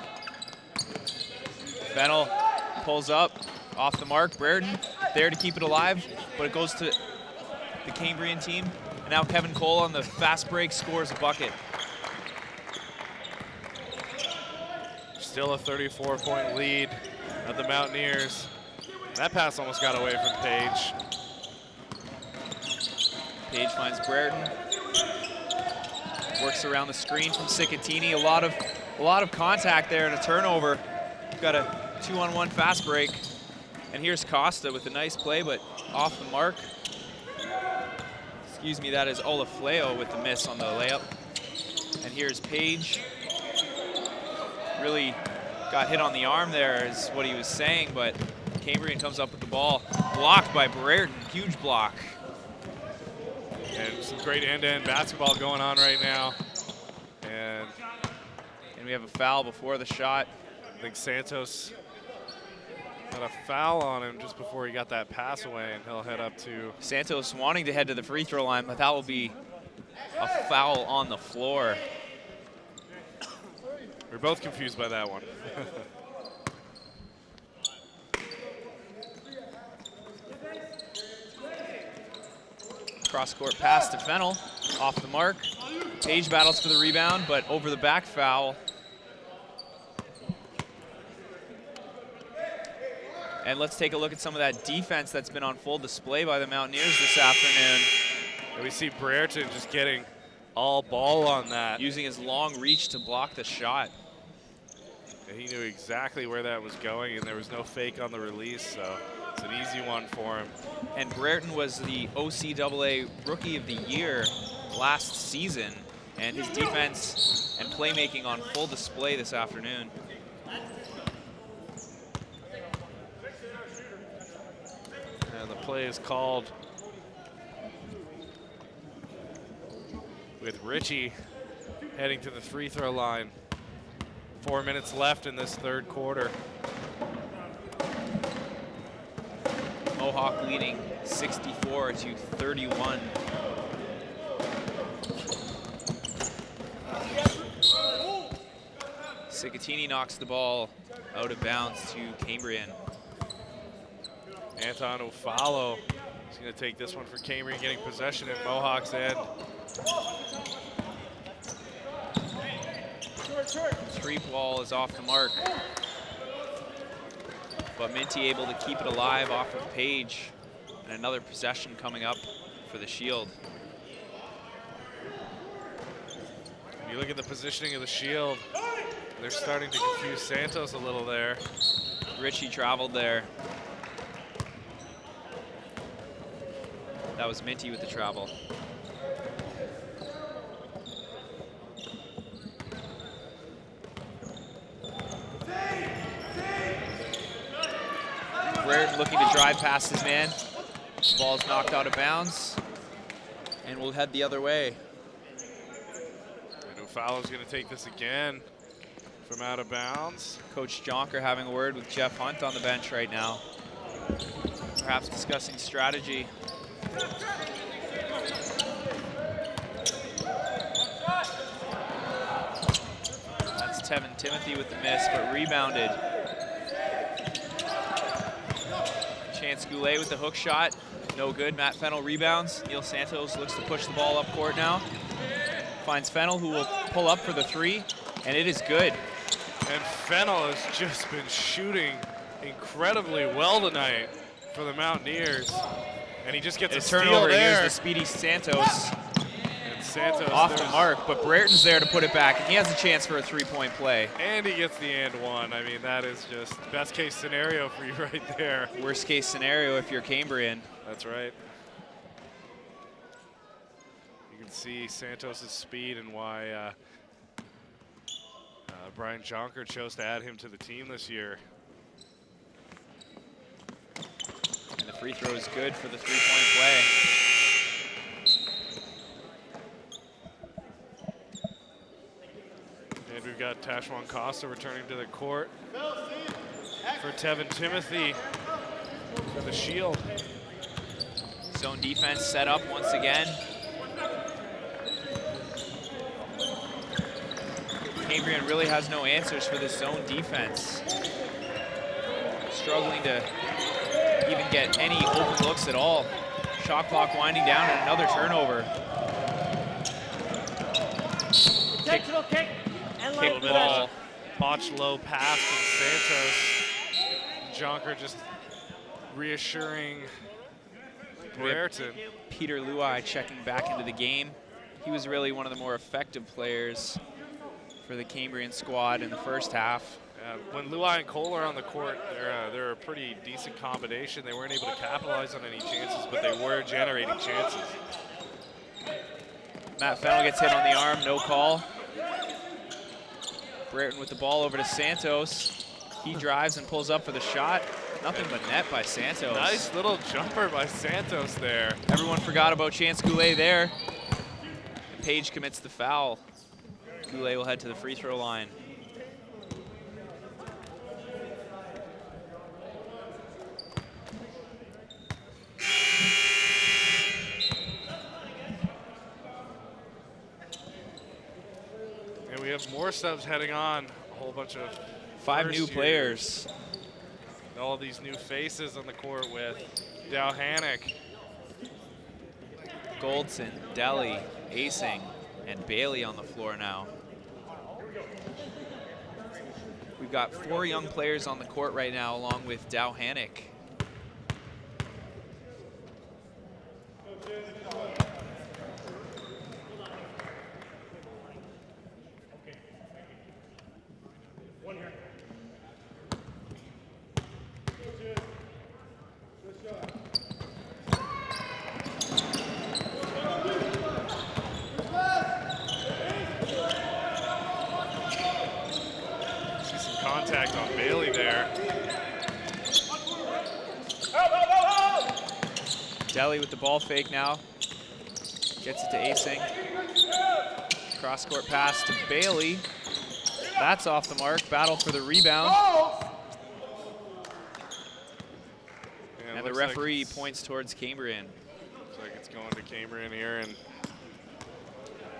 Fennell pulls up, off the mark. Brereton there to keep it alive, but it goes to the Cambrian team. And now Kevin Cole on the fast break scores a bucket. Still a 34-point lead of the Mountaineers. That pass almost got away from Page. Page finds Brereton. Works around the screen from Cicatini. A lot of contact there and a turnover. Got a 2-on-1 fast break. And here's Costa with a nice play, but off the mark. Excuse me, that is Olafleo with the miss on the layup. And here's Page. Really got hit on the arm there is what he was saying, but Cambrian comes up with the ball. Blocked by Brereton, huge block. And some great end-to-end basketball going on right now. And we have a foul before the shot. I think Santos got a foul on him just before he got that pass away, and he'll head up to... Santos wanting to head to the free throw line, but that will be a foul on the floor. We're both confused by that one. Cross-court pass to Fennell, off the mark. Page battles for the rebound, but over the back foul. And let's take a look at some of that defense that's been on full display by the Mountaineers this afternoon. And we see Brereton just getting all ball on that. Using his long reach to block the shot. And he knew exactly where that was going, and there was no fake on the release, so it's an easy one for him. And Brereton was the OCAA Rookie of the Year last season. And his defense and playmaking on full display this afternoon. And the play is called with Richie heading to the free throw line. 4 minutes left in this third quarter. Mohawk leading 64-31. Cicatini knocks the ball out of bounds to Cambrian. Anton Ufalo is going to take this one for Cambrian, getting possession at Mohawk's end. Three ball is off the mark. But Minty able to keep it alive off of Page. And another possession coming up for the Shield. You look at the positioning of the Shield, they're starting to confuse Santos a little there. Richie traveled there. That was Minty with the travel. Brereton looking to drive past his man. Ball's knocked out of bounds. And we'll head the other way. And Ufalo's going to take this again from out of bounds. Coach Jonker having a word with Jeff Hunt on the bench right now. Perhaps discussing strategy. That's Tevin Timothy with the miss, but rebounded. Chance Goulet with the hook shot. No good. Matt Fennell rebounds. Neil Santos looks to push the ball up court now. Finds Fennell, who will pull up for the three, and it is good. And Fennell has just been shooting incredibly well tonight for the Mountaineers. And he just gets a turnover. steal there. Here's the speedy Santos. And Santos Off the mark, but Brereton's there to put it back. And he has a chance for a three-point play. And he gets the and one. I mean, that is just best case scenario for you right there. Worst case scenario if you're Cambrian. That's right. You can see Santos's speed and why Brian Jonker chose to add him to the team this year. And the free throw is good for the three-point play. And we've got Tashwan Costa returning to the court for Tevin Timothy for the Shield. Zone defense set up once again. Cambrian really has no answers for this zone defense. Struggling to even get any open looks at all. Shot clock winding down and another turnover. Kick ball, botched low pass from Santos. Jonker just reassuring Brereton. Peter Luai checking back into the game. He was really one of the more effective players for the Cambrian squad in the first half. When Luai and Cole are on the court, they're a pretty decent combination. They weren't able to capitalize on any chances, but they were generating chances. Matt Fennell gets hit on the arm, no call. Brereton with the ball over to Santos. He drives and pulls up for the shot. Nothing but net by Santos. Nice little jumper by Santos there. Everyone forgot about Chance Goulet there. And Page commits the foul. Goulet will head to the free throw line. And we have more subs heading on. A whole bunch of 5 new players. All these new faces on the court with Dow Hannock, Goldson, Deli, Acing, and Bailey on the floor now. We've got 4 young players on the court right now, along with Dow Hannock. contact on Bailey there. Deli with the ball fake now. Gets it to Asing. Cross-court pass to Bailey. That's off the mark. Battle for the rebound. And the referee points towards Cambrian. Looks like it's going to Cambrian here. And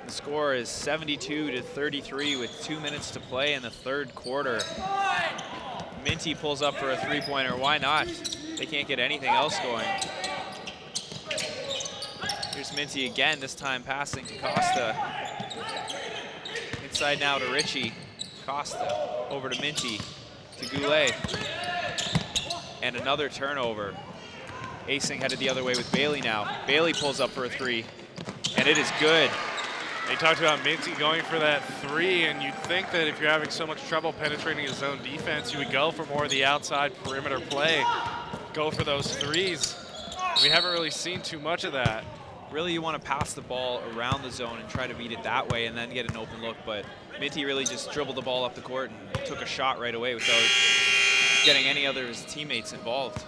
the score is 72-33 with 2 minutes to play in the third quarter. Minty pulls up for a three-pointer. Why not? They can't get anything else going. Here's Minty again, this time passing to Costa. Inside now to Richie. Costa over to Minty, to Goulet. And another turnover. Asing headed the other way with Bailey now. Bailey pulls up for a three, and it is good. they talked about Minty going for that three, and you'd think that if you're having so much trouble penetrating his zone defense, you would go for more of the outside perimeter play, go for those threes. We haven't really seen too much of that. Really, you want to pass the ball around the zone and try to beat it that way and then get an open look, but Minty really just dribbled the ball up the court and took a shot right away without getting any other of his teammates involved.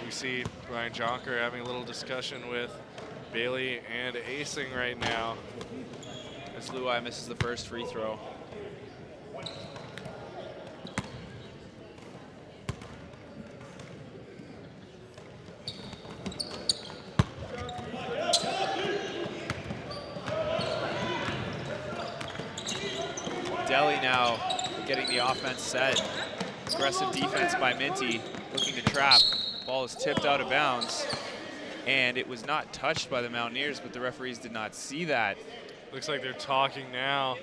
We see Ryan Jonker having a little discussion with Bailey and Asing right now. As Luai misses the first free throw. Deli now getting the offense set. Aggressive defense by Minty, looking to trap. Ball is tipped out of bounds, and it was not touched by the Mountaineers, but the referees did not see that. Looks like they're talking now.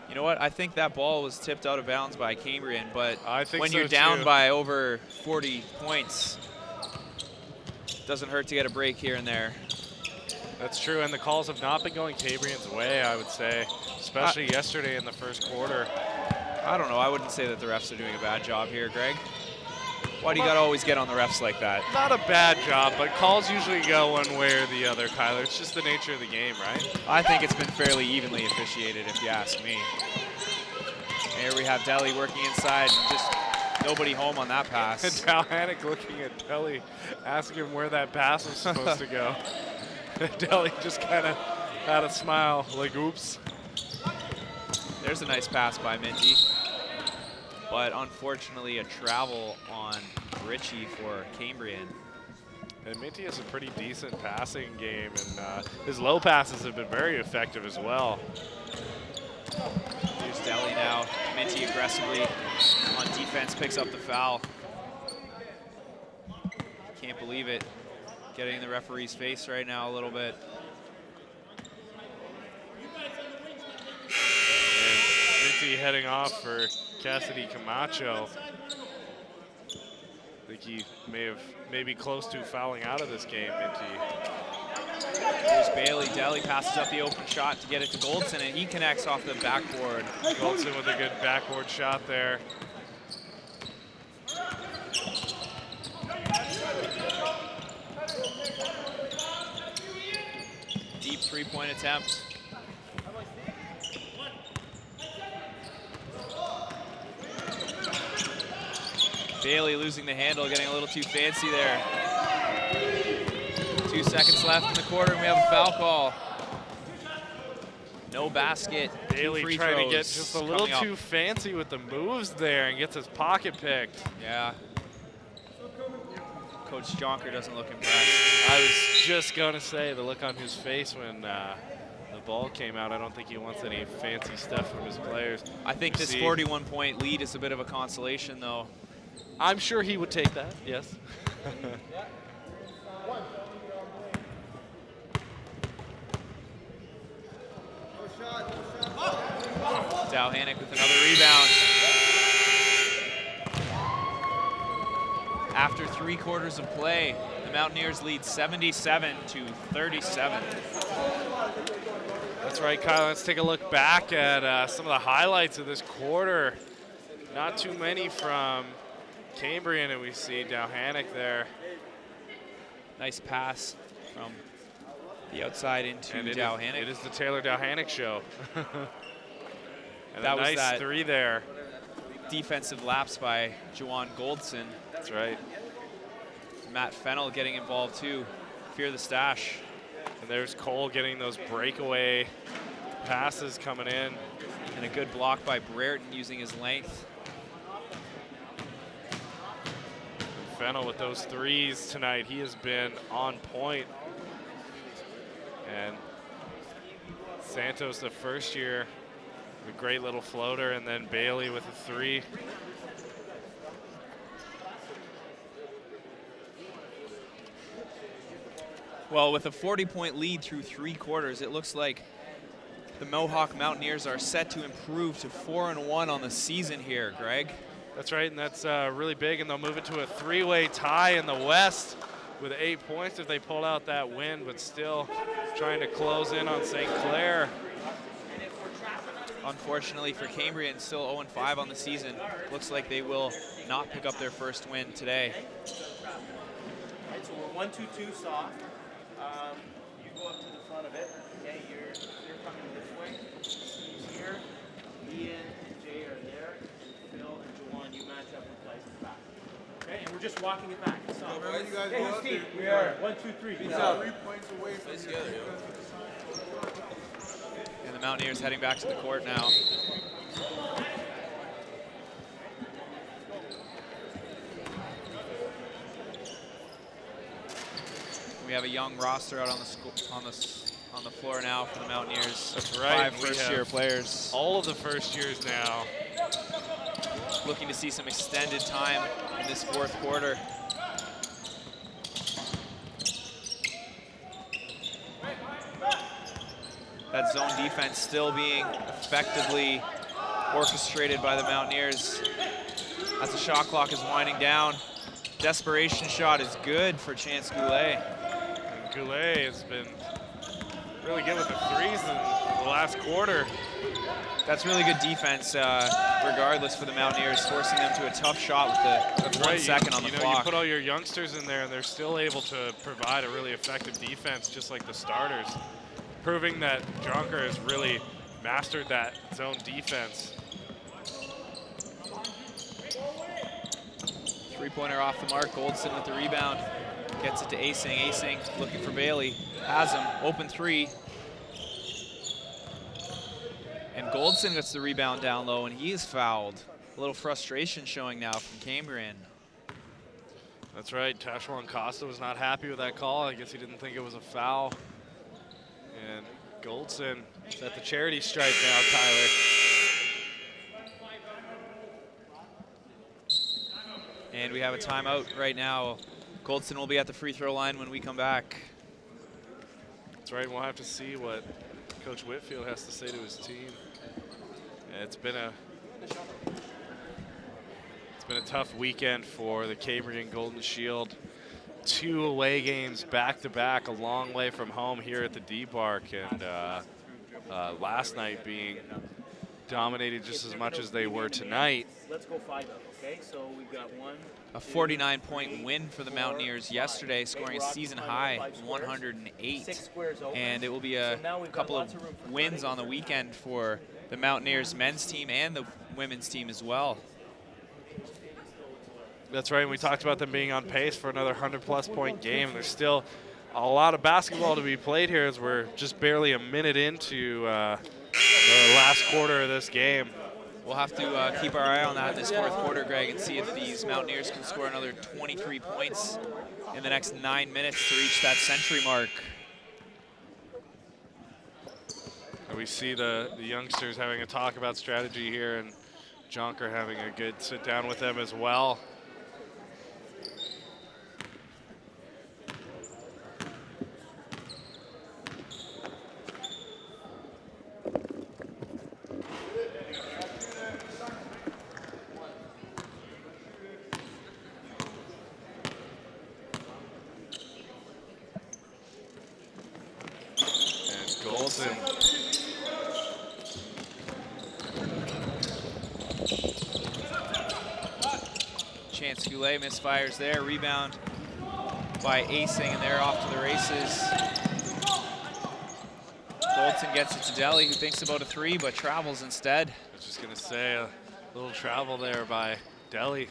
You know what? I think that ball was tipped out of bounds by Cambrian, but I think when so you're down too. by over 40 points, doesn't hurt to get a break here and there. That's true, and the calls have not been going Cambrian's way, I would say, especially yesterday in the first quarter. I don't know. I wouldn't say that the refs are doing a bad job here, Greg. Why do you got to always get on the refs like that? Not a bad job, but calls usually go one way or the other, Kyler. It's just the nature of the game, right? I think it's been fairly evenly officiated, if you ask me. Here we have Deli working inside, and just nobody home on that pass. And Dalhanic looking at Deli, asking him where that pass was supposed to go. Deli just kind of had a smile, like, oops. There's a nice pass by Minty. But unfortunately, a travel on Richie for Cambrian. And Minty has a pretty decent passing game, and his low passes have been very effective as well. Here's Deli now. Minty aggressively on defense, picks up the foul. Can't believe it. Getting in the referee's face right now a little bit. And Minty heading off for Cassidy Camacho. I think he may be close to fouling out of this game, Minty. Here's Bailey. Deli passes up the open shot to get it to Goldson, and he connects off the backboard. Goldson with a good backboard shot there. Deep three-point attempt. Bailey losing the handle, getting a little too fancy there. 2 seconds left in the quarter, and we have a foul call. No basket. Bailey trying to get just a little too fancy with the moves there and gets his pocket picked. Yeah. Coach Jonker doesn't look impressed. I was just going to say the look on his face when the ball came out. I don't think he wants any fancy stuff from his players. I think this 41-point lead is a bit of a consolation, though. I'm sure he would take that, yes. Dalhanic with another rebound. After 3 quarters of play, the Mountaineers lead 77-37. That's right, Kyle. Let's take a look back at some of the highlights of this quarter. Not too many from Cambrian, and we see Dalhanic there. Nice pass from the outside into And Dowhannick. it is the Taylor Dowhannick show. And That a was nice that 3 there. defensive lapse by Juwan Goldson. That's right. Matt Fennell getting involved too. Fear the stash. And there's Cole getting those breakaway passes coming in. And a good block by Brereton using his length. And Fennell with those 3s tonight. He has been on point. And Santos, the first year, a great little floater, and then Bailey with a 3. Well, with a 40-point lead through 3 quarters, it looks like the Mohawk Mountaineers are set to improve to 4-1 on the season here, Greg. That's right, and that's really big, and they'll move it to a 3-way tie in the West with 8 points if they pull out that win, but still trying to close in on St. Clair. Unfortunately for Cambrian, still 0-5 on the season. Looks like they will not pick up their first win today. All right, so we're 1-2-2 soft. You go up to the front of it. Okay, you're coming this way. He's here. Ian and Jay are there. And Phil and Jawan, you match up with Bryce back. Okay, and we're just walking it back. So, Remember you guys hey, go who's out Steve? there. We are 1, 2, 3. He's Good job. 3 points away from you. And the Mountaineers heading back to the court now. We have a young roster out on the floor now for the Mountaineers. That's right. 5 first-year players. All of the first years now. Looking to see some extended time in this 4th quarter. That zone defense still being effectively orchestrated by the Mountaineers as the shot clock is winding down. Desperation shot is good for Chance Goulet. And Goulet has been really good with the 3s in the last quarter. That's really good defense, regardless, for the Mountaineers, forcing them to a tough shot with the 1 second on the clock. You put all your youngsters in there, and they're still able to provide a really effective defense, just like the starters, proving that Jonker has really mastered that zone defense. 3-pointer off the mark. Goldson with the rebound. Gets it to Asing. Asing looking for Bailey. Has him. Open 3. And Goldson gets the rebound down low, and he is fouled. A little frustration showing now from Cambrian. That's right. Tashawan Costa was not happy with that call. I guess he didn't think it was a foul. And Goldson is at the charity stripe now, Tyler. And we have a timeout right now. Goldson will be at the free throw line when we come back. That's right. We'll have to see what Coach Whitfield has to say to his team. And it's been a tough weekend for the Cambrian Golden Shield. 2 away games back-to-back, a long way from home here at the D-Bark, and last night being dominated just as much as they were tonight. Let's go 5 up, okay? So we've got 1. A 49-point win for the Mountaineers yesterday, scoring a season high 108. And it will be a couple of wins on the weekend for the Mountaineers men's team and the women's team as well. That's right, and we talked about them being on pace for another 100-plus point game. There's still a lot of basketball to be played here as we're just barely a minute into the last quarter of this game. We'll have to keep our eye on that in this 4th quarter, Greg, and see if these Mountaineers can score another 23 points in the next 9 minutes to reach that century mark. And we see the youngsters having a talk about strategy here, and Jonker having a good sit down with them as well. Chance Goulet misfires there, rebound by acing, and they're off to the races. Goldson gets it to Deli, who thinks about a three, but travels instead. I was just going to say a little travel there by Deli.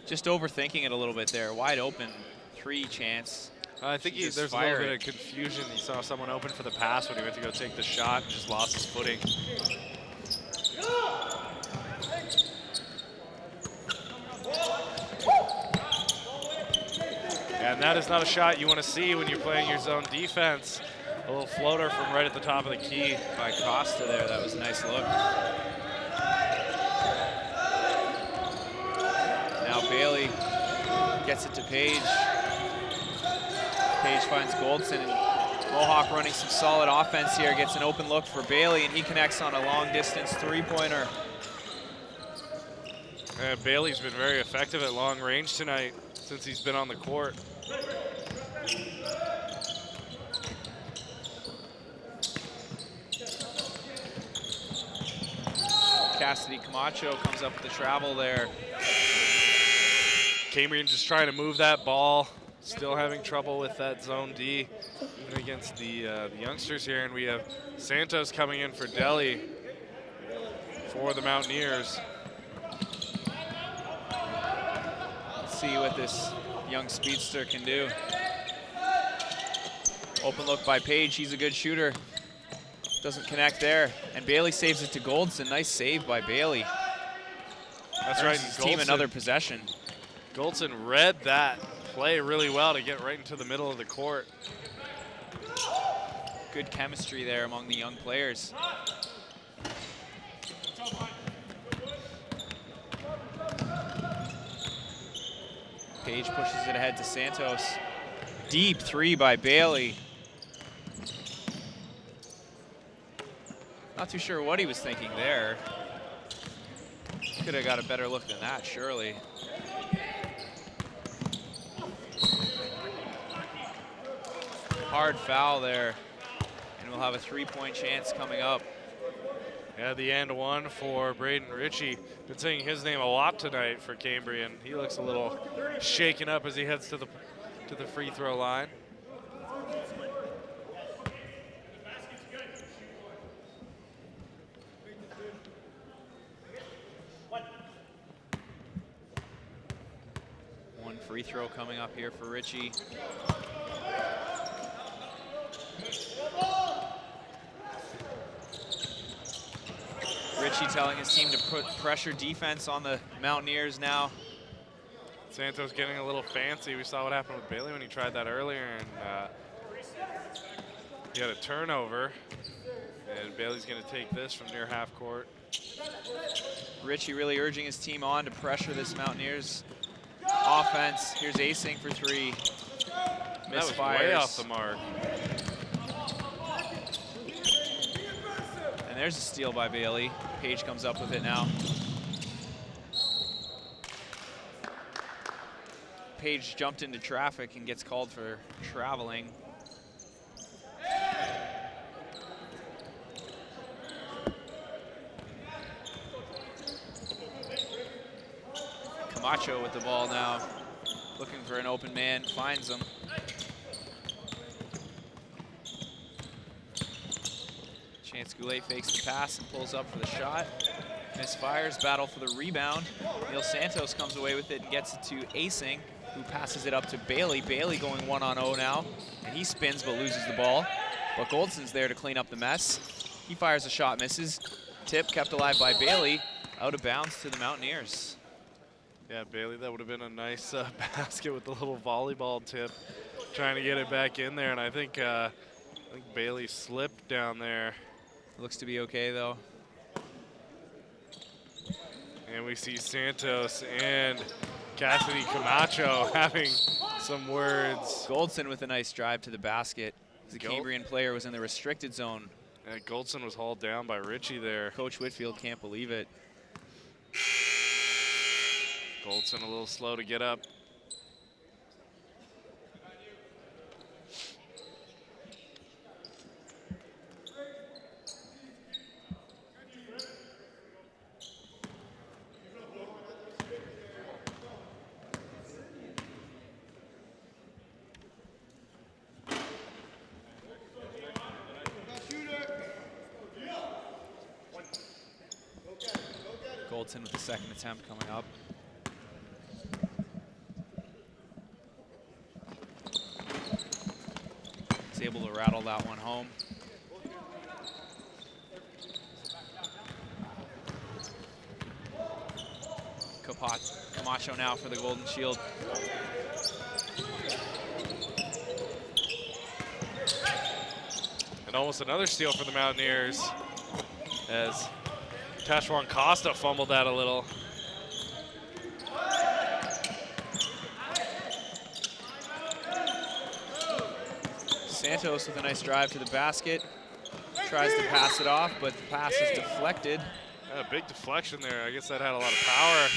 Just overthinking it a little bit there. Wide open three chance. I think there's a little bit of confusion. He saw someone open for the pass when he went to go take the shot and just lost his footing. And that is not a shot you want to see when you're playing your zone defense. A little floater from right at the top of the key by Costa there. That was a nice look. Now Bailey gets it to Page. Page finds Goldson, and Mohawk running some solid offense here. Gets an open look for Bailey, and he connects on a long distance three-pointer. Bailey's been very effective at long range tonight since he's been on the court. Cassidy Camacho comes up with the travel there. Cambrian just trying to move that ball. Still having trouble with that zone D, even against the youngsters here. And we have Santos coming in for Deli for the Mountaineers. Let's see what this young speedster can do. Open look by Page. He's a good shooter. Doesn't connect there. And Bailey saves it to Goldson. Nice save by Bailey. That's right. His team another possession. Goldson read that play really well to get right into the middle of the court. Good chemistry there among the young players. Page pushes it ahead to Santos. Deep three by Bailey. Not too sure what he was thinking there. Could have got a better look than that, surely. Hard foul there, and we'll have a three-point chance coming up. Yeah, the and one for Braden Ritchie. Been saying his name a lot tonight for Cambrian. He looks a little shaken up as he heads to the free throw line. One free throw coming up here for Ritchie. Ritchie telling his team to put pressure defense on the Mountaineers now. Santos getting a little fancy. We saw what happened with Bailey when he tried that earlier, and he had a turnover. And Bailey's going to take this from near half court. Ritchie really urging his team on to pressure this Mountaineers offense. Here's acing for three. That was way off the mark. And there's a steal by Bailey. Page comes up with it now. Page jumped into traffic and gets called for traveling. Camacho with the ball now, looking for an open man, finds him. Chance Goulet fakes the pass and pulls up for the shot. Misfires, battle for the rebound. Neil Santos comes away with it and gets it to Acing, who passes it up to Bailey. Bailey going 1-on-0 now, and he spins but loses the ball. But Goldson's there to clean up the mess. He fires a shot, misses. Tip kept alive by Bailey, out of bounds to the Mountaineers. Yeah, Bailey, that would have been a nice basket with the little volleyball tip, trying to get it back in there. And I think Bailey slipped down there. Looks to be okay, though. And we see Santos and Cassidy Camacho having some words. Goldson with a nice drive to the basket. The Cambrian player was in the restricted zone. Goldson was hauled down by Ritchie there. Coach Whitfield can't believe it. Goldson a little slow to get up. Goldson with the second attempt coming up. He's able to rattle that one home. Camacho now for the Golden Shield. And almost another steal for the Mountaineers as Tashwan Costa fumbled that a little. Santos with a nice drive to the basket. Tries to pass it off, but the pass is deflected. Yeah, big deflection there. I guess that had a lot of power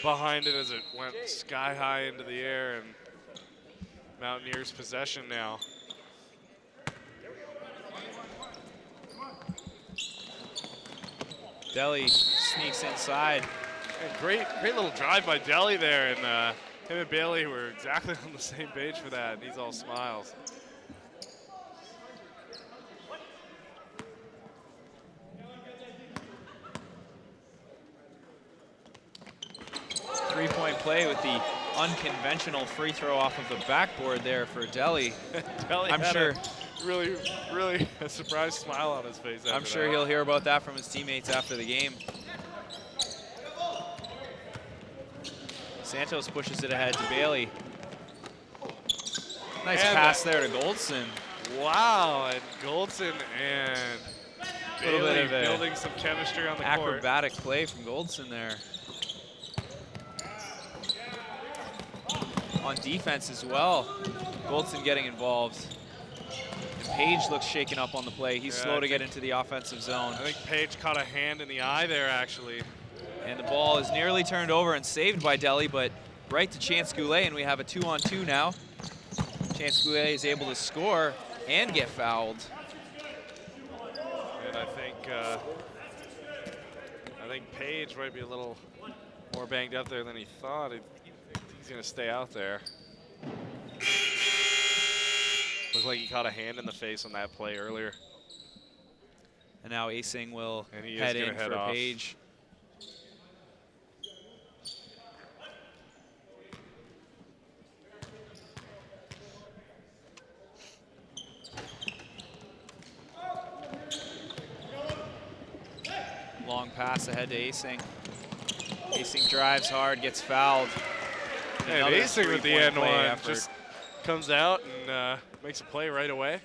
behind it as it went sky high into the air, and Mountaineers possession now. Delhi sneaks inside. And great little drive by Delhi there, and him and Bailey were exactly on the same page for that, and he's all smiles. Three-point play with the unconventional free throw off of the backboard there for Delhi. Delhi I'm had sure. Really a surprised smile on his face. I'm sure he'll hear about that from his teammates after the game. Santos pushes it ahead to Bailey. Nice pass there to Goldson. Wow, and Goldson and Bailey building some chemistry on the court. Acrobatic play from Goldson there. On defense as well, Goldson getting involved. And Page looks shaken up on the play. He's slow to get into the offensive zone. I think Page caught a hand in the eye there, actually. And the ball is nearly turned over and saved by Delhi, but right to Chance Goulet, and we have a 2-on-2 now. Chance Goulet is able to score and get fouled. And I think Page might be a little more banged up there than he thought. He's going to stay out there. Looked like he caught a hand in the face on that play earlier. And now Asing will head in for Page. Long pass ahead to Asing. Asing drives hard, gets fouled. And Asing with the end one just comes out and makes a play right away.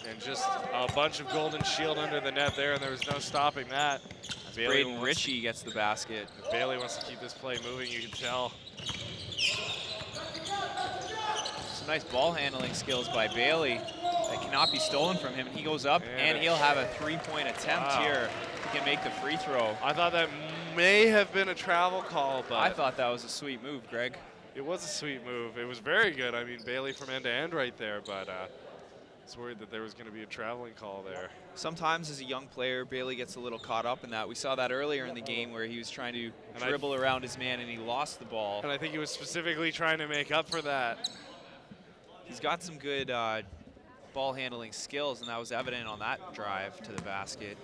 And just a bunch of Golden Shield under the net there, and there was no stopping that. Braden Ritchie gets the basket. If Bailey wants to keep this play moving, you can tell. Some nice ball handling skills by Bailey that cannot be stolen from him. He goes up and he'll have a three-point attempt here. He can make the free throw. I thought that may have been a travel call, but I thought that was a sweet move, Greg. It was a sweet move. It was very good. I mean, Bailey from end to end right there, but I was worried that there was going to be a traveling call there. Sometimes as a young player, Bailey gets a little caught up in that. We saw that earlier in the game where he was trying to dribble around his man and he lost the ball. And I think he was specifically trying to make up for that. He's got some good ball handling skills, and that was evident on that drive to the basket.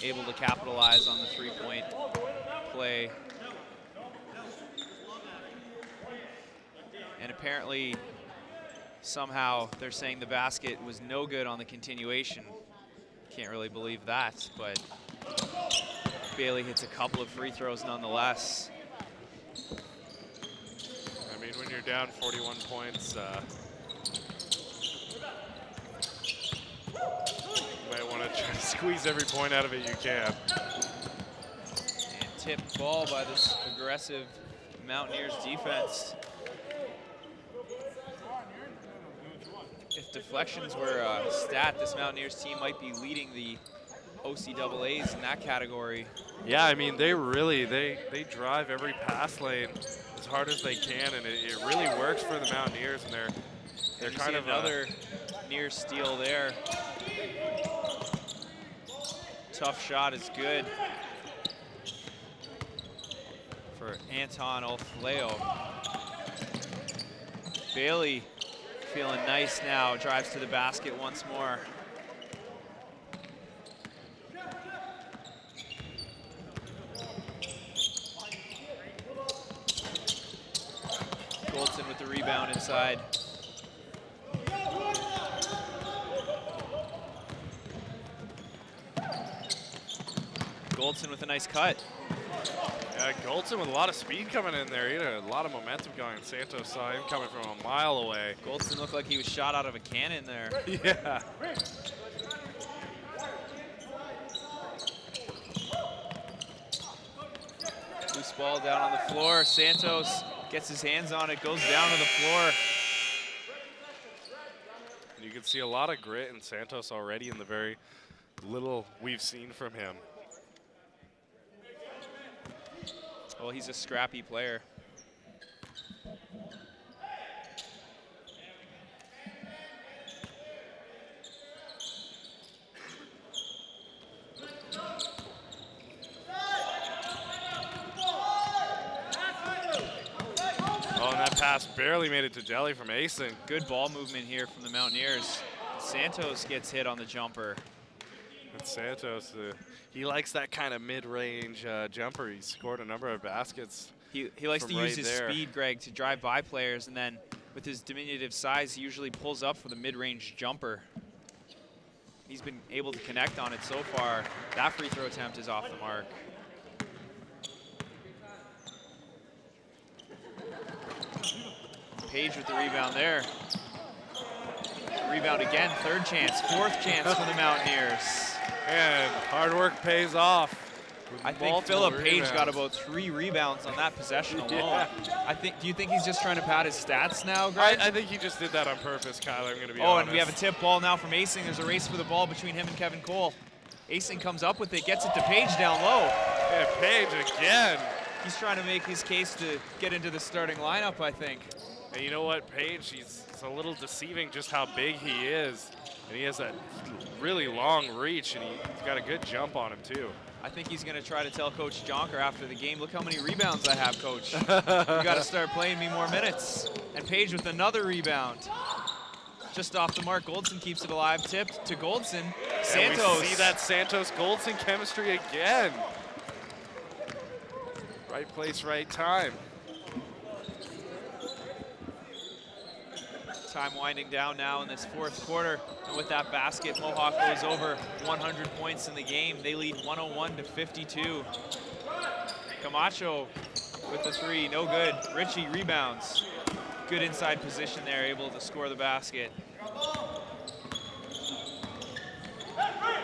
Able to capitalize on the three-point play. And apparently, somehow, they're saying the basket was no good on the continuation. Can't really believe that, but Bailey hits a couple of free throws nonetheless. I mean, when you're down 41 points, you might want to try to squeeze every point out of it you can. And tipped ball by this aggressive Mountaineers defense. If deflections were a stat, this Mountaineers team might be leading the OCAAs in that category. Yeah, I mean, they really, they drive every pass lane as hard as they can, and it really works for the Mountaineers, and they're And kind of another near steal there. Tough shot is good for Anton Olfleo. Bailey feeling nice now, drives to the basket once more. Goldson with the rebound inside. Goldson with a nice cut. Yeah, Goldson with a lot of speed coming in there. He had a lot of momentum going. Santos saw him coming from a mile away. Goldson looked like he was shot out of a cannon there. Yeah. Loose ball down on the floor. Santos gets his hands on it, goes down to the floor. You can see a lot of grit in Santos already in the very little we've seen from him. Well, he's a scrappy player. Oh, and that pass barely made it to Jelly from Asen. Good ball movement here from the Mountaineers. Santos gets hit on the jumper. And Santos, he likes that kind of mid-range jumper. He scored a number of baskets. He likes to right use his there. speed, Greg, to drive by players, and then with his diminutive size, he usually pulls up for the mid-range jumper. He's been able to connect on it so far. That free throw attempt is off the mark. Page with the rebound there. Rebound again, third chance, fourth chance for the Mountaineers. And hard work pays off. I think Philip Page got about 3 rebounds on that possession alone. Do you think he's just trying to pad his stats now, Greg? I think he just did that on purpose, Kyler, I'm going to be honest. Oh, and we have a tip ball now from Asing. There's a race for the ball between him and Kevin Cole. Asing comes up with it, gets it to Page down low. Yeah, Page again. He's trying to make his case to get into the starting lineup, I think. And you know what, Page, it's a little deceiving just how big he is. And he has that really long reach, and he's got a good jump on him, too. I think he's going to try to tell Coach Jonker after the game, look how many rebounds I have, Coach. You got to start playing me more minutes. And Page with another rebound. Just off the mark, Goldson keeps it alive, tipped to Goldson. Santos. And we see that Santos-Goldson chemistry again. Right place, right time. Time winding down now in this fourth quarter. And with that basket, Mohawk goes over 100 points in the game. They lead 101-52. Camacho with the 3, no good. Richie rebounds. Good inside position there, able to score the basket.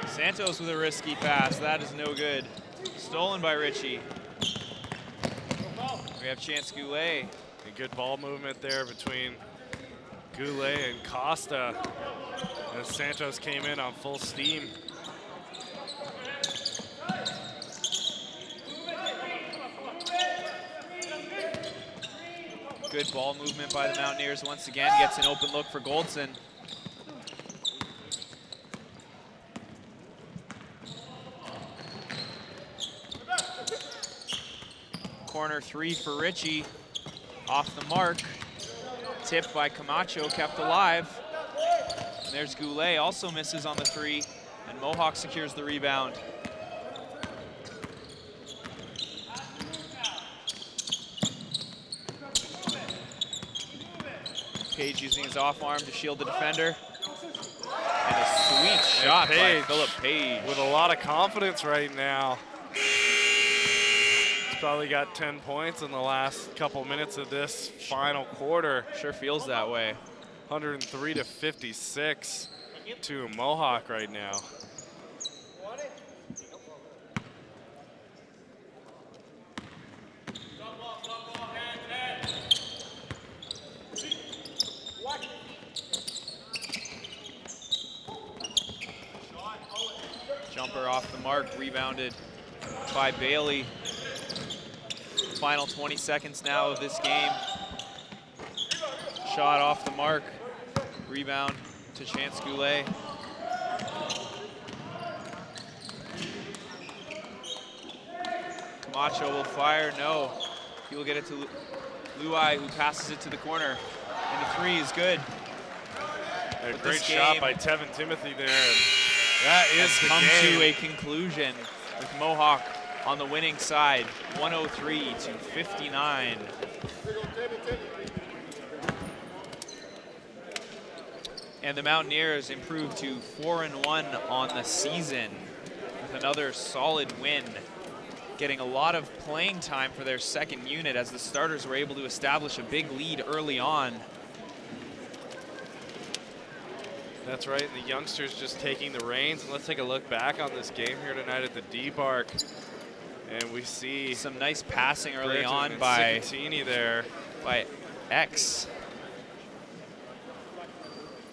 Santos with a risky pass, that is no good. Stolen by Richie. We have Chance Goulet. A good ball movement there between Goulet and Costa as Santos came in on full steam. Good ball movement by the Mountaineers once again, gets an open look for Goldson. Corner 3 for Richie, off the mark. Tipped by Camacho, kept alive. And there's Goulet, also misses on the 3, and Mohawk secures the rebound. Page using his off arm to shield the defender. And a sweet shot by Philip Page. With a lot of confidence right now. He's probably got 10 points in the last couple minutes of this final quarter. Sure feels that way. 103-56 to Mohawk right now. Jumper off the mark, rebounded by Bailey. Final 20 seconds now of this game. Shot off the mark, rebound to Chance Goulet. Camacho will fire, no. He will get it to Luai, who passes it to the corner. And the three is good. A great shot by Tevin Timothy there. And that is the come game. to a conclusion with Mohawk on the winning side, 103 to 59. And the Mountaineers improved to 4-1 on the season with another solid win, getting a lot of playing time for their second unit as the starters were able to establish a big lead early on. That's right, and the youngsters just taking the reins. And let's take a look back on this game here tonight at the D-Bark. And we see some nice passing early on by Cicatini there. By X.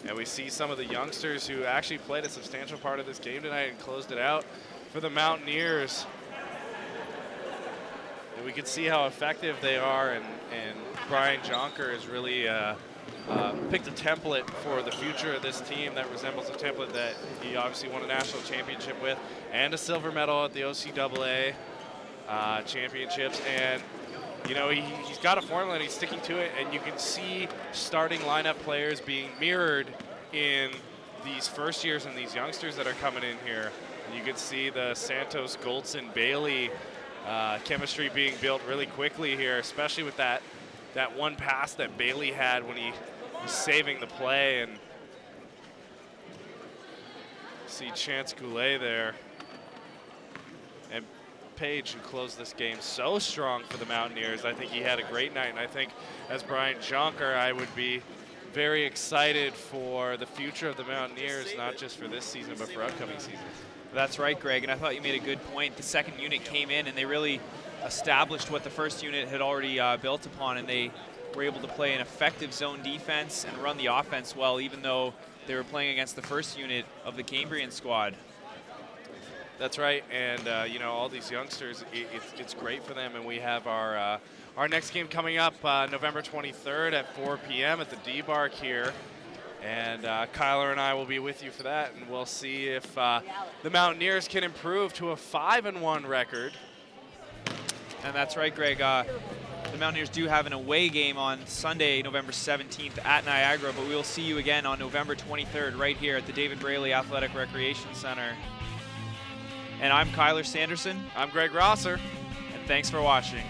And we see some of the youngsters who actually played a substantial part of this game tonight and closed it out for the Mountaineers. And we can see how effective they are, and Brian Jonker has really picked a template for the future of this team that resembles a template that he obviously won a national championship with and a silver medal at the OCAA championships. And you know, he's got a formula and he's sticking to it, and you can see starting lineup players being mirrored in these first years and these youngsters that are coming in here. And you can see the Santos, Goldson, Bailey chemistry being built really quickly here, especially with that one pass that Bailey had when he was saving the play. And see Chance Goulet there. And Page, who closed this game so strong for the Mountaineers. I think he had a great night, and I think as Brian Jonker, I would be very excited for the future of the Mountaineers, not just for this season, but for upcoming seasons. That's right, Greg, and I thought you made a good point. The second unit came in and they really established what the first unit had already built upon, and they were able to play an effective zone defense and run the offense well, even though they were playing against the first unit of the Cambrian squad. That's right, and you know, all these youngsters, it's great for them, and we have our next game coming up November 23rd at 4 p.m. at the D-Bark here, and Kyler and I will be with you for that, and we'll see if the Mountaineers can improve to a 5-1 record. And that's right, Greg. The Mountaineers do have an away game on Sunday, November 17th at Niagara, but we will see you again on November 23rd right here at the David Braley Athletic Recreation Center. And I'm Kyler Sanderson. I'm Greg Rosser. And thanks for watching.